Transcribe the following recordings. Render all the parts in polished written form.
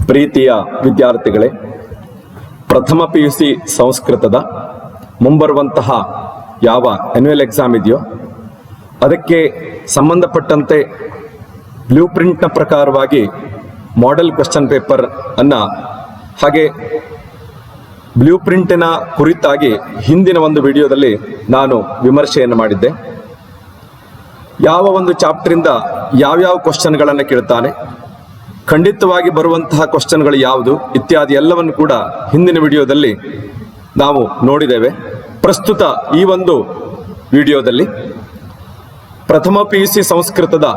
ಪ್ರೀತಿಯ ವಿದ್ಯಾರ್ಥಿಗಳೇ, ಪ್ರಥಮ PUC ಸಂಸ್ಕೃತದ ಮುಂಬರುವಂತಹ ಯಾವ ಆನ್ಯುವಲ್ ಎಕ್ಸಾಮ್ ಇದೆಯೋ ಅದಕ್ಕೆ ಸಂಬಂಧಪಟ್ಟಂತೆ ಬ್ಲೂ ಪ್ರಿಂಟ್ನ ಪ್ರಕಾರವಾಗಿ ಮಾಡೆಲ್ ಕ್ವೆಶ್ಚನ್ ಪೇಪರ್ ಅನ್ನ ಹಾಗೆ ಬ್ಲೂ ಪ್ರಿಂಟಿನ ಕುರಿತಾಗಿ ಹಿಂದಿನ ಒಂದು ವಿಡಿಯೋದಲ್ಲಿ ನಾನು ವಿಮರ್ಶೆಯನ್ನು ಮಾಡಿದ್ದೆ. ಯಾವ ಒಂದು ಚಾಪ್ಟರಿಂದ ಯಾವ್ಯಾವ ಕ್ವಶನ್ಗಳನ್ನು ಕೇಳ್ತಾನೆ, ಖಂಡಿತವಾಗಿ ಬರುವಂತಹ ಕ್ವಶನ್ಗಳು ಯಾವುದು ಇತ್ಯಾದಿ ಎಲ್ಲವನ್ನು ಕೂಡ ಹಿಂದಿನ ವಿಡಿಯೋದಲ್ಲಿ ನಾವು ನೋಡಿದ್ದೇವೆ. ಪ್ರಸ್ತುತ ಈ ಒಂದು ವಿಡಿಯೋದಲ್ಲಿ ಪ್ರಥಮ PUC ಸಂಸ್ಕೃತದ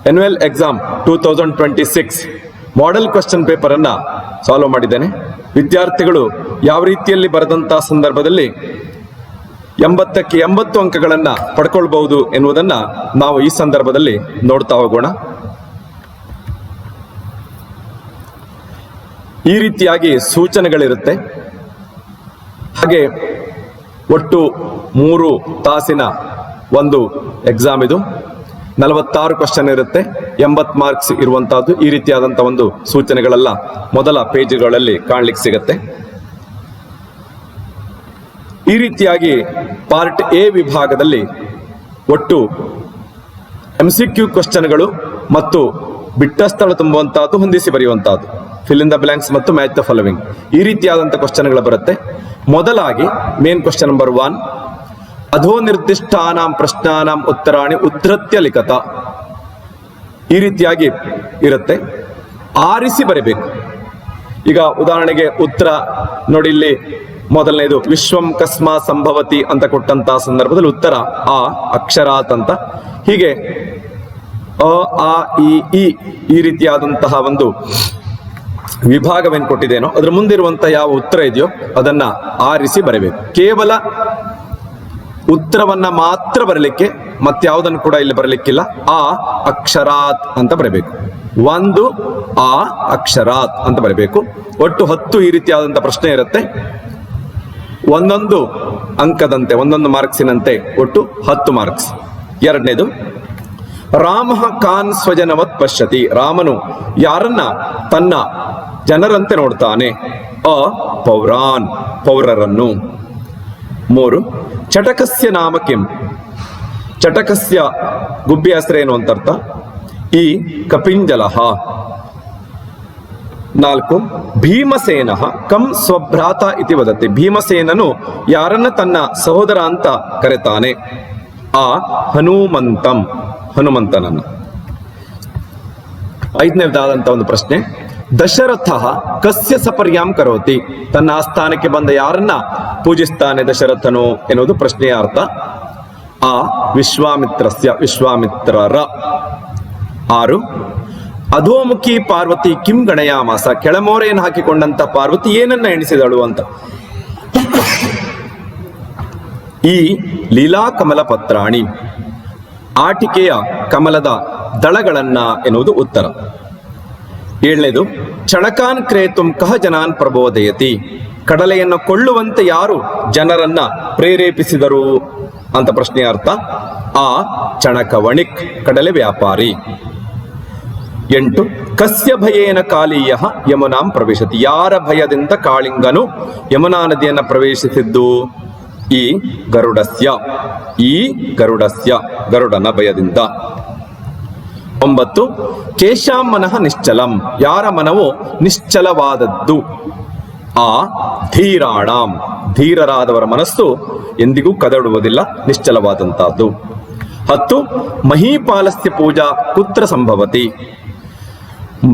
annual exam 2026 model question paper ಅನ್ನ ಸಾಲ್ವ್ ಮಾಡಿದ್ದೇನೆ. ವಿದ್ಯಾರ್ಥಿಗಳು ಯಾವ ರೀತಿಯಲ್ಲಿ ಬರೆದಂತಹ ಸಂದರ್ಭದಲ್ಲಿ 80ಕ್ಕೆ 80 ಅಂಕಗಳನ್ನ ಪಡ್ಕೊಳ್ಬಹುದು ಎನ್ನುವುದನ್ನ ನಾವು ಈ ಸಂದರ್ಭದಲ್ಲಿ ನೋಡ್ತಾ ಹೋಗೋಣ. ಈ ರೀತಿಯಾಗಿ ಸೂಚನೆಗಳಿರುತ್ತೆ. ಹಾಗೆ ಒಟ್ಟು 3 ತಾಸಿನ ಒಂದು ಎಕ್ಸಾಮ್ ಇದು. 46 ಕ್ವಶನ್ ಇರುತ್ತೆ, 80 ಮಾರ್ಕ್ಸ್ ಇರುವಂತಹದ್ದು. ಈ ರೀತಿಯಾದಂತಹ ಒಂದು ಸೂಚನೆಗಳೆಲ್ಲ ಮೊದಲ ಪೇಜ್ಗಳಲ್ಲಿ ಕಾಣ್ಲಿಕ್ಕೆ ಸಿಗತ್ತೆ. ಈ ರೀತಿಯಾಗಿ ಪಾರ್ಟ್ ಎ ವಿಭಾಗದಲ್ಲಿ ಒಟ್ಟು MCQ ಕ್ವಶನ್ಗಳು ಮತ್ತು ಬಿಟ್ಟ ಸ್ಥಳ ತುಂಬುವಂತಹದ್ದು, ಹೊಂದಿಸಿ ಬರೆಯುವಂತಹದ್ದು, ಫಿಲ್ ಇನ್ ದ ಬ್ಲಾಂಕ್ಸ್ ಮತ್ತು ಮ್ಯಾಚ್ ದ ಫಾಲೋವಿಂಗ್, ಈ ರೀತಿಯಾದಂತಹ ಕ್ವಶನ್ಗಳು ಬರುತ್ತೆ. ಮೊದಲಾಗಿ ಮೇನ್ ಕ್ವಶನ್ ನಂಬರ್ 1, ಅಧೋ ನಿರ್ದಿಷ್ಟಾನಾಂ ಪ್ರಶ್ನಾನಾಂ ಉತ್ತರಾಣಿ ಉದ್ಧತ್ಯ ಲಿಖತ. ಈ ರೀತಿಯಾಗಿ ಇರುತ್ತೆ, ಆರಿಸಿ ಬರೀಬೇಕು. ಈಗ ಉದಾಹರಣೆಗೆ ಉತ್ತರ ನೋಡಿ, ಇಲ್ಲಿ ಮೊದಲನೇದು ವಿಶ್ವಂ ಕಸ್ಮಾ ಸಂಭವತಿ ಅಂತ ಕೊಟ್ಟಂತಹ ಸಂದರ್ಭದಲ್ಲಿ ಉತ್ತರ ಆ ಅಕ್ಷರಾತ್ ಅಂತ. ಹೀಗೆ ಅ ಆ ಈ ರೀತಿಯಾದಂತಹ ಒಂದು ವಿಭಾಗವೇನು ಕೊಟ್ಟಿದ್ದೇನೋ ಅದ್ರ ಮುಂದಿರುವಂತಹ ಯಾವ ಉತ್ತರ ಇದೆಯೋ ಅದನ್ನ ಆರಿಸಿ ಬರಬೇಕು. ಕೇವಲ ಉತ್ತರವನ್ನ ಮಾತ್ರ ಬರಲಿಕ್ಕೆ, ಮತ್ಯಾವುದನ್ನು ಕೂಡ ಇಲ್ಲಿ ಬರಲಿಕ್ಕಿಲ್ಲ. ಆ ಅಕ್ಷರಾತ್ ಅಂತ ಬರಬೇಕು. ಒಂದು ಆ ಅಕ್ಷರಾತ್ ಅಂತ ಬರಬೇಕು. ಒಟ್ಟು 10 ಈ ರೀತಿಯಾದಂತಹ ಪ್ರಶ್ನೆ ಇರುತ್ತೆ. ಒಂದೊಂದು ಅಂಕದಂತೆ, ಒಂದೊಂದು ಮಾರ್ಕ್ಸಿನಂತೆ ಒಟ್ಟು 10 ಮಾರ್ಕ್ಸ್. ಎರಡನೇದು, ರಾಮ ಕಾನ್ ಸ್ವಜನವತ್ ಪಶ್ಯತಿ. ರಾಮನು ಯಾರನ್ನ ತನ್ನ ಜನರಂತೆ ನೋಡ್ತಾನೆ. ಅ ಪೌರಾನ್, ಪೌರರನ್ನು. 3, ಚಟಕಸ್ಯ ನಾಮ ಕಿಂ. ಚಟಕಸ್ಯ ಗುಬ್ಬಿ ಹೆಸರೇನು ಅಂತ ಅರ್ಥ. ಈ ಕಪಿಂಜಲಃ. 4, ಭೀಮಸೇನ ಕಂ ಸ್ವಭ್ರಾತ ಇತಿ ವದತಿ. ಭೀಮಸೇನನು ಯಾರನ್ನ ತನ್ನ ಸಹೋದರ ಅಂತ ಕರೆತಾನೆ. ಆ ಹನುಮಂತಂ, ಹನುಮಂತನನ್ನು. 5ನೇದಾದಂತ ಒಂದು ಪ್ರಶ್ನೆ, ದಶರಥ ಕಸ್ಯ ಸಪರ್ಯಾಂ ಕರೋತಿ. ತನ್ನ ಆಸ್ಥಾನಕ್ಕೆ ಬಂದ ಯಾರನ್ನ ಪೂಜಿಸ್ತಾನೆ ದಶರಥನು ಎನ್ನುವುದು ಪ್ರಶ್ನೆಯ ಅರ್ಥ. ಆ ವಿಶ್ವಾಮಿತ್ರಸ್ಯ, ವಿಶ್ವಾಮಿತ್ರರ. 6, ಅಧೋಮುಖಿ ಪಾರ್ವತಿ ಕಿಂ ಗಣಯಾಮಾಸ. ಕೆಳಮೋರೆಯನ್ನು ಹಾಕಿಕೊಂಡಂತ ಪಾರ್ವತಿ ಏನನ್ನ ಎಣಿಸಿದಳು ಅಂತ. ಈ ಲೀಲಾ ಕಮಲ ಪತ್ರಾಣಿ. ಆಟಿಕೆಯ ಕಮಲದ ದಳಗಳನ್ನ ಎನ್ನುವುದು ಉತ್ತರ. 7ನೇದು, ಚಣಕಾನ್ ಕ್ರೇತುಂ ಕಹ ಜನಾನ್ ಪ್ರಬೋದಯತಿ. ಕಡಲೆಯನ್ನು ಕೊಳ್ಳುವಂತೆ ಯಾರು ಜನರನ್ನ ಪ್ರೇರೇಪಿಸಿದರು ಅಂತ ಪ್ರಶ್ನೆಯ ಅರ್ಥ. ಆ ಚಣಕ ವಣಿಕ್, ಕಡಲೆ ವ್ಯಾಪಾರಿ. 8, ಕಸ್ಯ ಭಯೇನ ಕಾಲೀಯ ಯಮುನಾಂ ಪ್ರವೇಶತಿ. ಯಾರ ಭಯದಿಂದ ಕಾಳಿಂಗನು ಯಮುನಾ ನದಿಯನ್ನು ಪ್ರವೇಶಿಸಿದ್ದು. ಈ ಗರುಡಸ್ಯ, ಈ ಗರುಡಸ್ಯ, ಗರುಡನ ಭಯದಿಂದ. 9, ಕೇಶಾಂ ಮನಃ ನಿಶ್ಚಲಂ. ಯಾರ ಮನವು ನಿಶ್ಚಲವಾದದ್ದು. ಆ ಧೀರಾಣಾಂ, ಧೀರರಾದವರ ಮನಸ್ಸು ಎಂದಿಗೂ ಕದಡುವುದಿಲ್ಲ, ನಿಶ್ಚಲವಾದಂತಹದ್ದು. 10, ಮಹೀಪಾಲಸ್ಯ ಪೂಜಾ ಕುತ್ರ ಸಂಭವತಿ.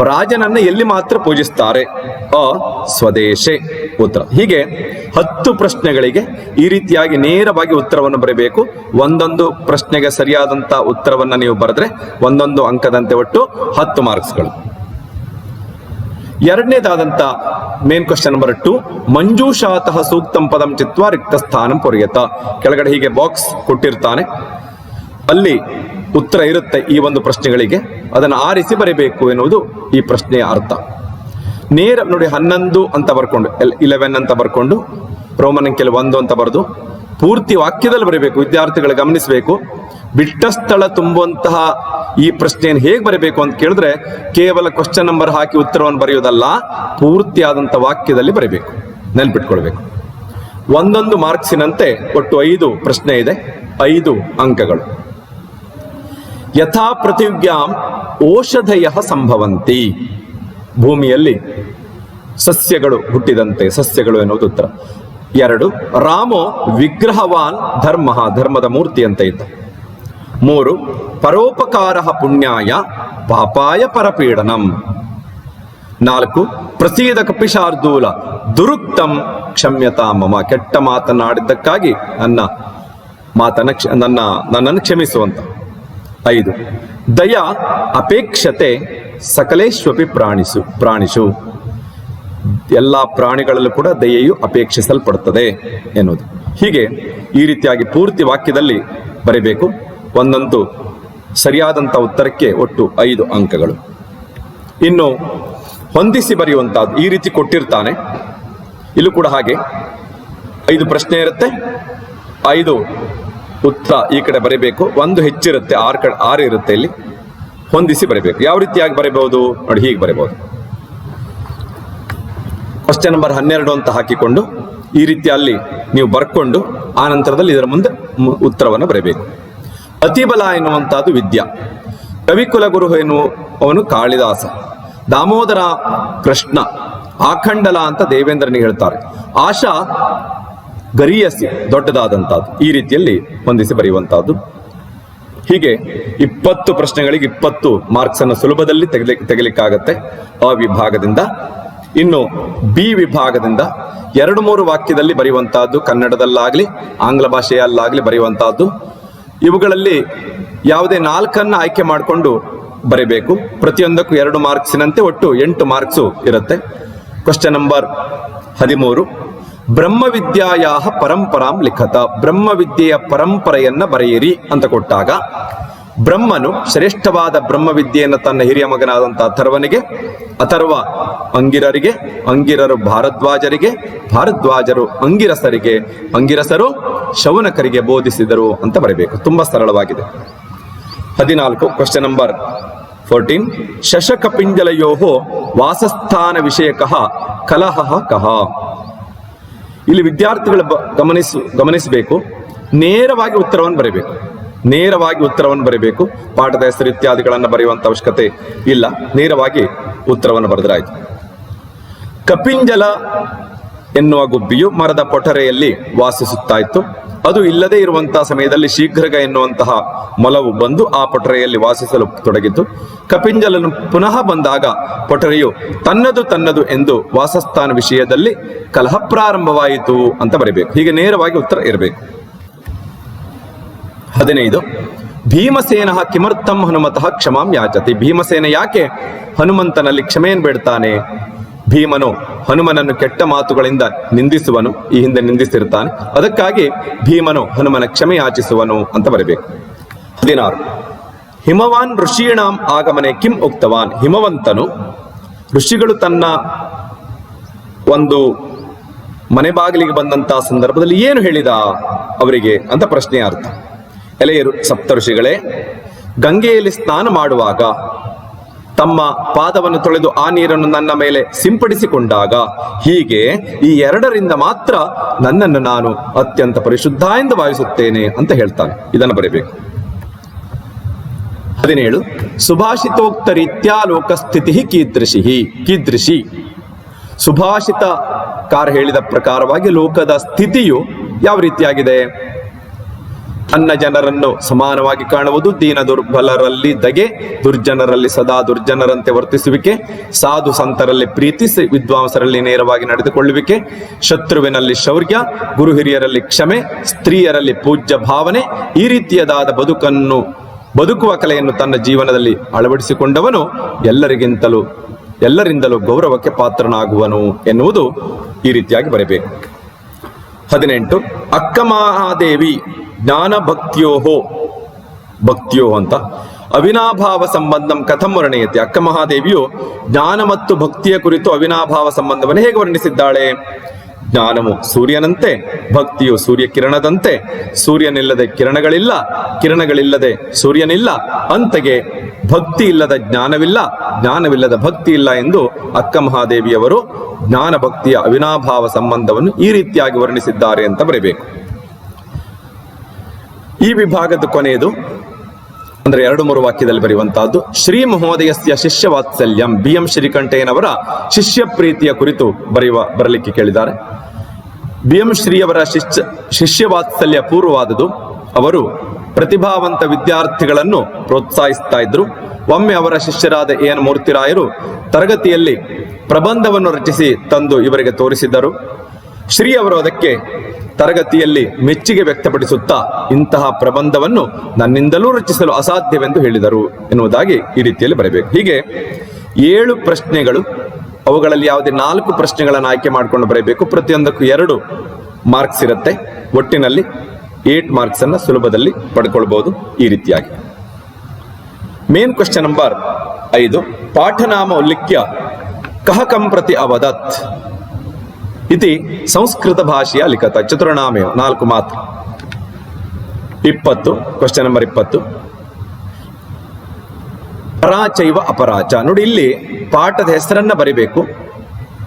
ರಾಜನನ್ನ ಎಲ್ಲಿ ಮಾತ್ರ ಪೂಜಿಸ್ತಾರೆ. ಅ ಸ್ವದೇಶೆ, ಉತ್ತರ. ಹೀಗೆ 10 ಪ್ರಶ್ನೆಗಳಿಗೆ ಈ ರೀತಿಯಾಗಿ ನೇರವಾಗಿ ಉತ್ತರವನ್ನು ಬರೀಬೇಕು. ಒಂದೊಂದು ಪ್ರಶ್ನೆಗೆ ಸರಿಯಾದಂತ ಉತ್ತರವನ್ನ ನೀವು ಬರೆದ್ರೆ ಒಂದೊಂದು ಅಂಕದಂತೆ ಒಟ್ಟು 10 ಮಾರ್ಕ್ಸ್ಗಳು. ಎರಡನೇದಾದಂತ ಮೇನ್ ಕ್ವಶನ್ ನಂಬರ್ 2, ಮಂಜೂಷಾತಃ ಸೂಕ್ತಂ ಪದಂ ಚಿತ್ವಾ ರಿಕ್ತ ಸ್ಥಾನಂ ಪುರ್ಯತ. ಕೆಳಗಡೆ ಹೀಗೆ ಬಾಕ್ಸ್ ಕೊಟ್ಟಿರ್ತಾನೆ, ಅಲ್ಲಿ ಉತ್ತರ ಇರುತ್ತೆ ಈ ಒಂದು ಪ್ರಶ್ನೆಗಳಿಗೆ. ಅದನ್ನು ಆರಿಸಿ ಬರೀಬೇಕು ಎನ್ನುವುದು ಈ ಪ್ರಶ್ನೆಯ ಅರ್ಥ. ನೇರ ನೋಡಿ, 11 ಅಂತ ಬರ್ಕೊಂಡು 11 ಅಂತ ಬರ್ಕೊಂಡು ರೋಮನ್ ಅಂಕೆಲ್ 1 ಅಂತ ಬರೆದು ಪೂರ್ತಿ ವಾಕ್ಯದಲ್ಲಿ ಬರೀಬೇಕು. ವಿದ್ಯಾರ್ಥಿಗಳು ಗಮನಿಸಬೇಕು, ಬಿಟ್ಟ ಸ್ಥಳ ತುಂಬುವಂತಹ ಈ ಪ್ರಶ್ನೆಯನ್ನು ಹೇಗೆ ಬರೀಬೇಕು ಅಂತ ಕೇಳಿದ್ರೆ ಕೇವಲ ಕ್ವಶನ್ ನಂಬರ್ ಹಾಕಿ ಉತ್ತರವನ್ನು ಬರೆಯೋದಲ್ಲ, ಪೂರ್ತಿಯಾದಂಥ ವಾಕ್ಯದಲ್ಲಿ ಬರೀಬೇಕು. ನೆನ್ಪಿಟ್ಕೊಳ್ಬೇಕು. ಒಂದೊಂದು ಮಾರ್ಕ್ಸಿನಂತೆ ಒಟ್ಟು 5 ಪ್ರಶ್ನೆ ಇದೆ, 5 ಅಂಕಗಳು. ಯಥಾ ಪೃಥಿವ್ಯಾಂ ಓಷಧಯ ಸಂಭವಂತಿ. ಭೂಮಿಯಲ್ಲಿ ಸಸ್ಯಗಳು ಹುಟ್ಟಿದಂತೆ, ಸಸ್ಯಗಳು ಎನ್ನುವುದು ಉತ್ತರ. 2, ರಾಮೋ ವಿಗ್ರಹವಾನ್ ಧರ್ಮ, ಧರ್ಮದ ಮೂರ್ತಿ ಅಂತ ಇದ್ದ. 3, ಪರೋಪಕಾರ ಪುಣ್ಯಾಯ ಪಾಪಾಯ ಪರಪೀಡನಂ. 4, ಪ್ರಸೀದ ಕಪಿಶಾರ್ದೂಲ ದುರುಕ್ತಂ ಕ್ಷಮ್ಯತಾ ಮಮ. ಕೆಟ್ಟ ಮಾತನಾಡಿದ್ದಕ್ಕಾಗಿ ನನ್ನನ್ನು ಕ್ಷಮಿಸುವಂತ. 5, ದಯಾ ಅಪೇಕ್ಷತೆ ಸಕಲೇಶ್ವಪಿ ಪ್ರಾಣಿಷು. ಎಲ್ಲ ಪ್ರಾಣಿಗಳಲ್ಲೂ ಕೂಡ ದಯೆಯು ಅಪೇಕ್ಷಿಸಲ್ಪಡುತ್ತದೆ ಎನ್ನುವುದು. ಹೀಗೆ ಈ ರೀತಿಯಾಗಿ ಪೂರ್ತಿ ವಾಕ್ಯದಲ್ಲಿ ಬರೀಬೇಕು. ಒಂದೊಂದು ಸರಿಯಾದಂಥ ಉತ್ತರಕ್ಕೆ ಒಟ್ಟು 5 ಅಂಕಗಳು. ಇನ್ನು ಹೊಂದಿಸಿ ಬರೆಯುವಂತಹದ್ದು ಈ ರೀತಿ ಕೊಟ್ಟಿರ್ತಾನೆ. ಇಲ್ಲೂ ಕೂಡ ಹಾಗೆ 5 ಪ್ರಶ್ನೆ ಇರುತ್ತೆ, 5 ಉತ್ತರ ಈ ಕಡೆ ಬರೀಬೇಕು. 1 ಹೆಚ್ಚಿರುತ್ತೆ, 6 ಇರುತ್ತೆ. ಇಲ್ಲಿ ಹೊಂದಿಸಿ ಬರೀಬೇಕು. ಯಾವ ರೀತಿಯಾಗಿ ಬರೀಬಹುದು ನೋಡಿ, ಹೀಗೆ ಬರೀಬಹುದು. ಕ್ವಶ್ಚನ್ ನಂಬರ್ 12 ಅಂತ ಹಾಕಿಕೊಂಡು ಈ ರೀತಿಯಲ್ಲಿ ನೀವು ಬರ್ಕೊಂಡು ಆ ನಂತರದಲ್ಲಿ ಇದರ ಮುಂದೆ ಉತ್ತರವನ್ನು ಬರೀಬೇಕು. ಅತಿಬಲ ಎನ್ನುವಂತಹದ್ದು ವಿದ್ಯಾ. ಕವಿಕುಲಗುರು ಎನ್ನುವವನು ಕಾಳಿದಾಸ. ದಾಮೋದರ ಕೃಷ್ಣ. ಆಖಂಡಲ ಅಂತ ದೇವೇಂದ್ರನಿಗೆ ಹೇಳ್ತಾರೆ. ಆಶಾ ಗರಿಯಸಿ, ದೊಡ್ಡದಾದಂತಹದ್ದು. ಈ ರೀತಿಯಲ್ಲಿ ಹೊಂದಿಸಿ ಬರೆಯುವಂತಹದ್ದು. ಹೀಗೆ 20 ಪ್ರಶ್ನೆಗಳಿಗೆ 20 ಮಾರ್ಕ್ಸ್ ಅನ್ನು ಸುಲಭದಲ್ಲಿ ತೆಗಲಿಕ್ಕಾಗತ್ತೆ ಆ ವಿಭಾಗದಿಂದ. ಇನ್ನು ಬಿ ವಿಭಾಗದಿಂದ 2-3 ವಾಕ್ಯದಲ್ಲಿ ಬರೆಯುವಂತಹದ್ದು, ಕನ್ನಡದಲ್ಲಾಗ್ಲಿ ಆಂಗ್ಲ ಭಾಷೆಯಲ್ಲಾಗ್ಲಿ ಬರೆಯುವಂತಹದ್ದು. ಇವುಗಳಲ್ಲಿ ಯಾವುದೇ 4 ಆಯ್ಕೆ ಮಾಡಿಕೊಂಡು ಬರೀಬೇಕು. ಪ್ರತಿಯೊಂದಕ್ಕೂ 2 ಮಾರ್ಕ್ಸಿನಂತೆ ಒಟ್ಟು 8 ಮಾರ್ಕ್ಸು ಇರುತ್ತೆ. Question number 13, ಬ್ರಹ್ಮವಿದ್ಯಾಯ ಪರಂಪರಾಂ ಲಿಖತ. ಬ್ರಹ್ಮವಿದ್ಯೆಯ ಪರಂಪರೆಯನ್ನ ಬರೆಯಿರಿ ಅಂತ ಕೊಟ್ಟಾಗ, ಬ್ರಹ್ಮನು ಶ್ರೇಷ್ಠವಾದ ಬ್ರಹ್ಮವಿದ್ಯೆಯನ್ನು ತನ್ನ ಹಿರಿಯ ಮಗನಾದಂತಹ ಅಥರ್ವನಿಗೆ, ಅಥರ್ವ ಅಂಗಿರರಿಗೆ, ಅಂಗಿರರು ಭಾರದ್ವಾಜರಿಗೆ, ಭಾರದ್ವಾಜರು ಅಂಗಿರಸರಿಗೆ, ಅಂಗಿರಸರು ಶೌನಕರಿಗೆ ಬೋಧಿಸಿದರು ಅಂತ ಬರೀಬೇಕು. ತುಂಬಾ ಸರಳವಾಗಿದೆ. 14, ಕ್ವಶನ್ ನಂಬರ್ 14, ಶಶಕಪಿಂಜಲಯೋಹೋ ವಾಸಸ್ಥಾನ ವಿಷಯಕಃ ಕಲಹ ಕಹ. ಇಲ್ಲಿ ವಿದ್ಯಾರ್ಥಿಗಳು ಗಮನಿಸಬೇಕು. ನೇರವಾಗಿ ಉತ್ತರವನ್ನು ಬರೀಬೇಕು. ನೇರವಾಗಿ ಉತ್ತರವನ್ನು ಬರೀಬೇಕು. ಪಾಠದ ಹೆಸರು ಇತ್ಯಾದಿಗಳನ್ನು ಬರೆಯುವಂತ ಅವಶ್ಯಕತೆ ಇಲ್ಲ. ನೇರವಾಗಿ ಉತ್ತರವನ್ನು ಬರೆದರಾಯ್ತು. ಕಪಿಂಜಲ ಎನ್ನುವ ಗುಬ್ಬಿಯು ಮರದ ಪೊಟರೆಯಲ್ಲಿ ವಾಸಿಸುತ್ತಾ ಇತ್ತು. ಅದು ಇಲ್ಲದೆ ಇರುವಂತಹ ಸಮಯದಲ್ಲಿ ಶೀಘ್ರಗ ಎನ್ನುವಂತಹ ಮೊಲವು ಬಂದು ಆ ಪೊಟರೆಯಲ್ಲಿ ವಾಸಿಸಲು ತೊಡಗಿತು. ಕಪಿಂಜಲನು ಪುನಃ ಬಂದಾಗ ಪೊಟರೆಯು ತನ್ನದು ಎಂದು ವಾಸಸ್ಥಾನ ವಿಷಯದಲ್ಲಿ ಕಲಹ ಪ್ರಾರಂಭವಾಯಿತು ಅಂತ ಬರೀಬೇಕು. ಹೀಗೆ ನೇರವಾಗಿ ಉತ್ತರ ಇರಬೇಕು. 15, ಭೀಮಸೇನ ಕಿಮರ್ಥಂ ಹನುಮತಃ ಕ್ಷಮಾಂ ಯಾಚತಿ. ಭೀಮಸೇನ ಯಾಕೆ ಹನುಮಂತನಲ್ಲಿ ಕ್ಷಮೆಯನ್ನು ಬೇಡ್ತಾನೆ? ಭೀಮನು ಹನುಮನನ್ನು ಕೆಟ್ಟ ಮಾತುಗಳಿಂದ ನಿಂದಿಸುವನು, ಈ ಹಿಂದೆ ನಿಂದಿಸಿರ್ತಾನೆ. ಅದಕ್ಕಾಗಿ ಭೀಮನು ಹನುಮನ ಕ್ಷಮೆ ಯಾಚಿಸುವನು ಅಂತ ಬರಬೇಕು. 16, ಹಿಮವಾನ್ ಋಷೀಣಾಂ ಆಗಮನೆ ಕಿಂ ಉಕ್ತವಾನ್. ಹಿಮವಂತನು ಋಷಿಗಳು ತನ್ನ ಒಂದು ಮನೆ ಬಾಗಿಲಿಗೆ ಬಂದಂತಹ ಸಂದರ್ಭದಲ್ಲಿ ಏನು ಹೇಳಿದ ಅವರಿಗೆ ಅಂತ ಪ್ರಶ್ನೆ ಅರ್ಥ. ಎಲೆಯರು ಸಪ್ತಋಷಿಗಳೇ, ಗಂಗೆಯಲ್ಲಿ ಸ್ನಾನ ಮಾಡುವಾಗ ತಮ್ಮ ಪಾದವನ್ನು ತೊಳೆದು ಆ ನೀರನ್ನು ನನ್ನ ಮೇಲೆ ಸಿಂಪಡಿಸಿಕೊಂಡಾಗ, ಹೀಗೆ ಈ 2ರಿಂದ ಮಾತ್ರ ನನ್ನನ್ನು ನಾನು ಅತ್ಯಂತ ಪರಿಶುದ್ಧ ಎಂದು ಭಾವಿಸುತ್ತೇನೆ ಅಂತ ಹೇಳ್ತಾನೆ. ಇದನ್ನು ಬರೀಬೇಕು. 17, ಸುಭಾಷಿತೋಕ್ತ ರೀತ್ಯಾ ಲೋಕಸ್ಥಿತಿ ಕೀದೃಶಿ. ಸುಭಾಷಿತಕಾರ ಹೇಳಿದ ಪ್ರಕಾರವಾಗಿ ಲೋಕದ ಸ್ಥಿತಿಯು ಯಾವ ರೀತಿಯಾಗಿದೆ? ತನ್ನ ಜನರನ್ನು ಸಮಾನವಾಗಿ ಕಾಣುವುದು, ದೀನ ದುರ್ಬಲರಲ್ಲಿ ದಗೆ, ದುರ್ಜನರಲ್ಲಿ ಸದಾ ದುರ್ಜನರಂತೆ ವರ್ತಿಸುವಿಕೆ, ಸಾಧು ಸಂತರಲ್ಲಿ ಪ್ರೀತಿ, ವಿದ್ವಾಂಸರಲ್ಲಿ ನೇರವಾಗಿ ನಡೆದುಕೊಳ್ಳುವಿಕೆ, ಶತ್ರುವಿನಲ್ಲಿ ಶೌರ್ಯ, ಗುರು ಹಿರಿಯರಲ್ಲಿ ಕ್ಷಮೆ, ಸ್ತ್ರೀಯರಲ್ಲಿ ಪೂಜ್ಯ ಭಾವನೆ. ಈ ರೀತಿಯದಾದ ಬದುಕುವ ಕಲೆಯನ್ನು ತನ್ನ ಜೀವನದಲ್ಲಿ ಅಳವಡಿಸಿಕೊಂಡವನು ಎಲ್ಲರಿಂದಲೂ ಗೌರವಕ್ಕೆ ಪಾತ್ರನಾಗುವನು ಎನ್ನುವುದು ಈ ರೀತಿಯಾಗಿ ಬರಬೇಕು. 18, ಅಕ್ಕ ಮಹಾದೇವಿ ಜ್ಞಾನ ಭಕ್ತಿಯೋ ಅಂತ ಅವಿನಾಭಾವ ಸಂಬಂಧಂ ಕಥಂ ವರ್ಣಯತಿ. ಅಕ್ಕ ಮಹಾದೇವಿಯು ಜ್ಞಾನ ಮತ್ತು ಭಕ್ತಿಯ ಕುರಿತು ಅವಿನಾಭಾವ ಸಂಬಂಧವನ್ನು ಹೇಗೆ ವರ್ಣಿಸಿದ್ದಾಳೆ? ಜ್ಞಾನವು ಸೂರ್ಯನಂತೆ, ಭಕ್ತಿಯು ಸೂರ್ಯ ಕಿರಣದಂತೆ. ಸೂರ್ಯನಿಲ್ಲದೆ ಕಿರಣಗಳಿಲ್ಲ, ಕಿರಣಗಳಿಲ್ಲದೆ ಸೂರ್ಯನಿಲ್ಲ. ಅಂತೆಗೆ ಭಕ್ತಿ ಇಲ್ಲದ ಜ್ಞಾನವಿಲ್ಲ, ಜ್ಞಾನವಿಲ್ಲದ ಭಕ್ತಿ ಇಲ್ಲ ಎಂದು ಅಕ್ಕ ಮಹಾದೇವಿಯವರು ಜ್ಞಾನ ಭಕ್ತಿಯ ಅವಿನಾಭಾವ ಸಂಬಂಧವನ್ನು ಈ ರೀತಿಯಾಗಿ ವರ್ಣಿಸಿದ್ದಾರೆ ಅಂತ ಬರೀಬೇಕು. ಈ ವಿಭಾಗದ ಕೊನೆಯದು ಅಂದ್ರೆ 2-3 ವಾಕ್ಯದಲ್ಲಿ ಬರೆಯುವಂತಹದ್ದು ಶ್ರೀ ಮಹೋದಯಸ್ಯ ಶಿಷ್ಯ ವಾತ್ಸಲ್ಯಂ. BM ಶ್ರೀಕಂಠಯ್ಯನವರ ಶಿಷ್ಯ ಪ್ರೀತಿಯ ಕುರಿತು ಬರಲಿಕ್ಕೆ ಕೇಳಿದ್ದಾರೆ. BM ಶ್ರೀಯವರ ಶಿಷ್ಯ ವಾತ್ಸಲ್ಯ ಪೂರ್ವವಾದುದು. ಅವರು ಪ್ರತಿಭಾವಂತ ವಿದ್ಯಾರ್ಥಿಗಳನ್ನು ಪ್ರೋತ್ಸಾಹಿಸ್ತಾ ಇದ್ರು. ಒಮ್ಮೆ ಅವರ ಶಿಷ್ಯರಾದ AN ಮೂರ್ತಿರಾಯರು ತರಗತಿಯಲ್ಲಿ ಪ್ರಬಂಧವನ್ನು ರಚಿಸಿ ತಂದು ಇವರಿಗೆ ತೋರಿಸಿದ್ದರು. ಶ್ರೀ ಅವರು ಅದಕ್ಕೆ ತರಗತಿಯಲ್ಲಿ ಮೆಚ್ಚುಗೆ ವ್ಯಕ್ತಪಡಿಸುತ್ತಾ ಇಂತಹ ಪ್ರಬಂಧವನ್ನು ನನ್ನಿಂದಲೂ ರಚಿಸಲು ಅಸಾಧ್ಯವೆಂದು ಹೇಳಿದರು ಎನ್ನುವುದಾಗಿ ಈ ರೀತಿಯಲ್ಲಿ ಬರಬೇಕು. ಹೀಗೆ 7 ಪ್ರಶ್ನೆಗಳು, ಅವುಗಳಲ್ಲಿ ಯಾವುದೇ 4 ಪ್ರಶ್ನೆಗಳನ್ನು ಆಯ್ಕೆ ಮಾಡಿಕೊಂಡು ಬರಬೇಕು. ಪ್ರತಿಯೊಂದಕ್ಕೂ 2 ಮಾರ್ಕ್ಸ್ ಇರುತ್ತೆ. ಒಟ್ಟಿನಲ್ಲಿ 8 ಮಾರ್ಕ್ಸ್ ಅನ್ನು ಸುಲಭದಲ್ಲಿ ಪಡ್ಕೊಳ್ಬಹುದು. ಈ ರೀತಿಯಾಗಿ ಮೇನ್ ಕ್ವೆಶ್ಚನ್ ನಂಬರ್ 5, ಪಾಠನಾಮ ಉಲ್ಲಿಖ್ಯ ಕಹ ಕಂ ಪ್ರತಿ ಅವದತ್ ಇತಿ ಸಂಸ್ಕೃತ ಭಾಷೆಯ ಲಿಖತ ಚತುರ್ನಾಮೇವ. 4 ಮಾತ್ರ. 20 ಕ್ವೆಶ್ಚನ್ ನಂಬರ್ 20, ಪರಾಚೈವ ಅಪರಾಚ. ನೋಡಿ, ಇಲ್ಲಿ ಪಾಠದ ಹೆಸರನ್ನ ಬರಿಬೇಕು.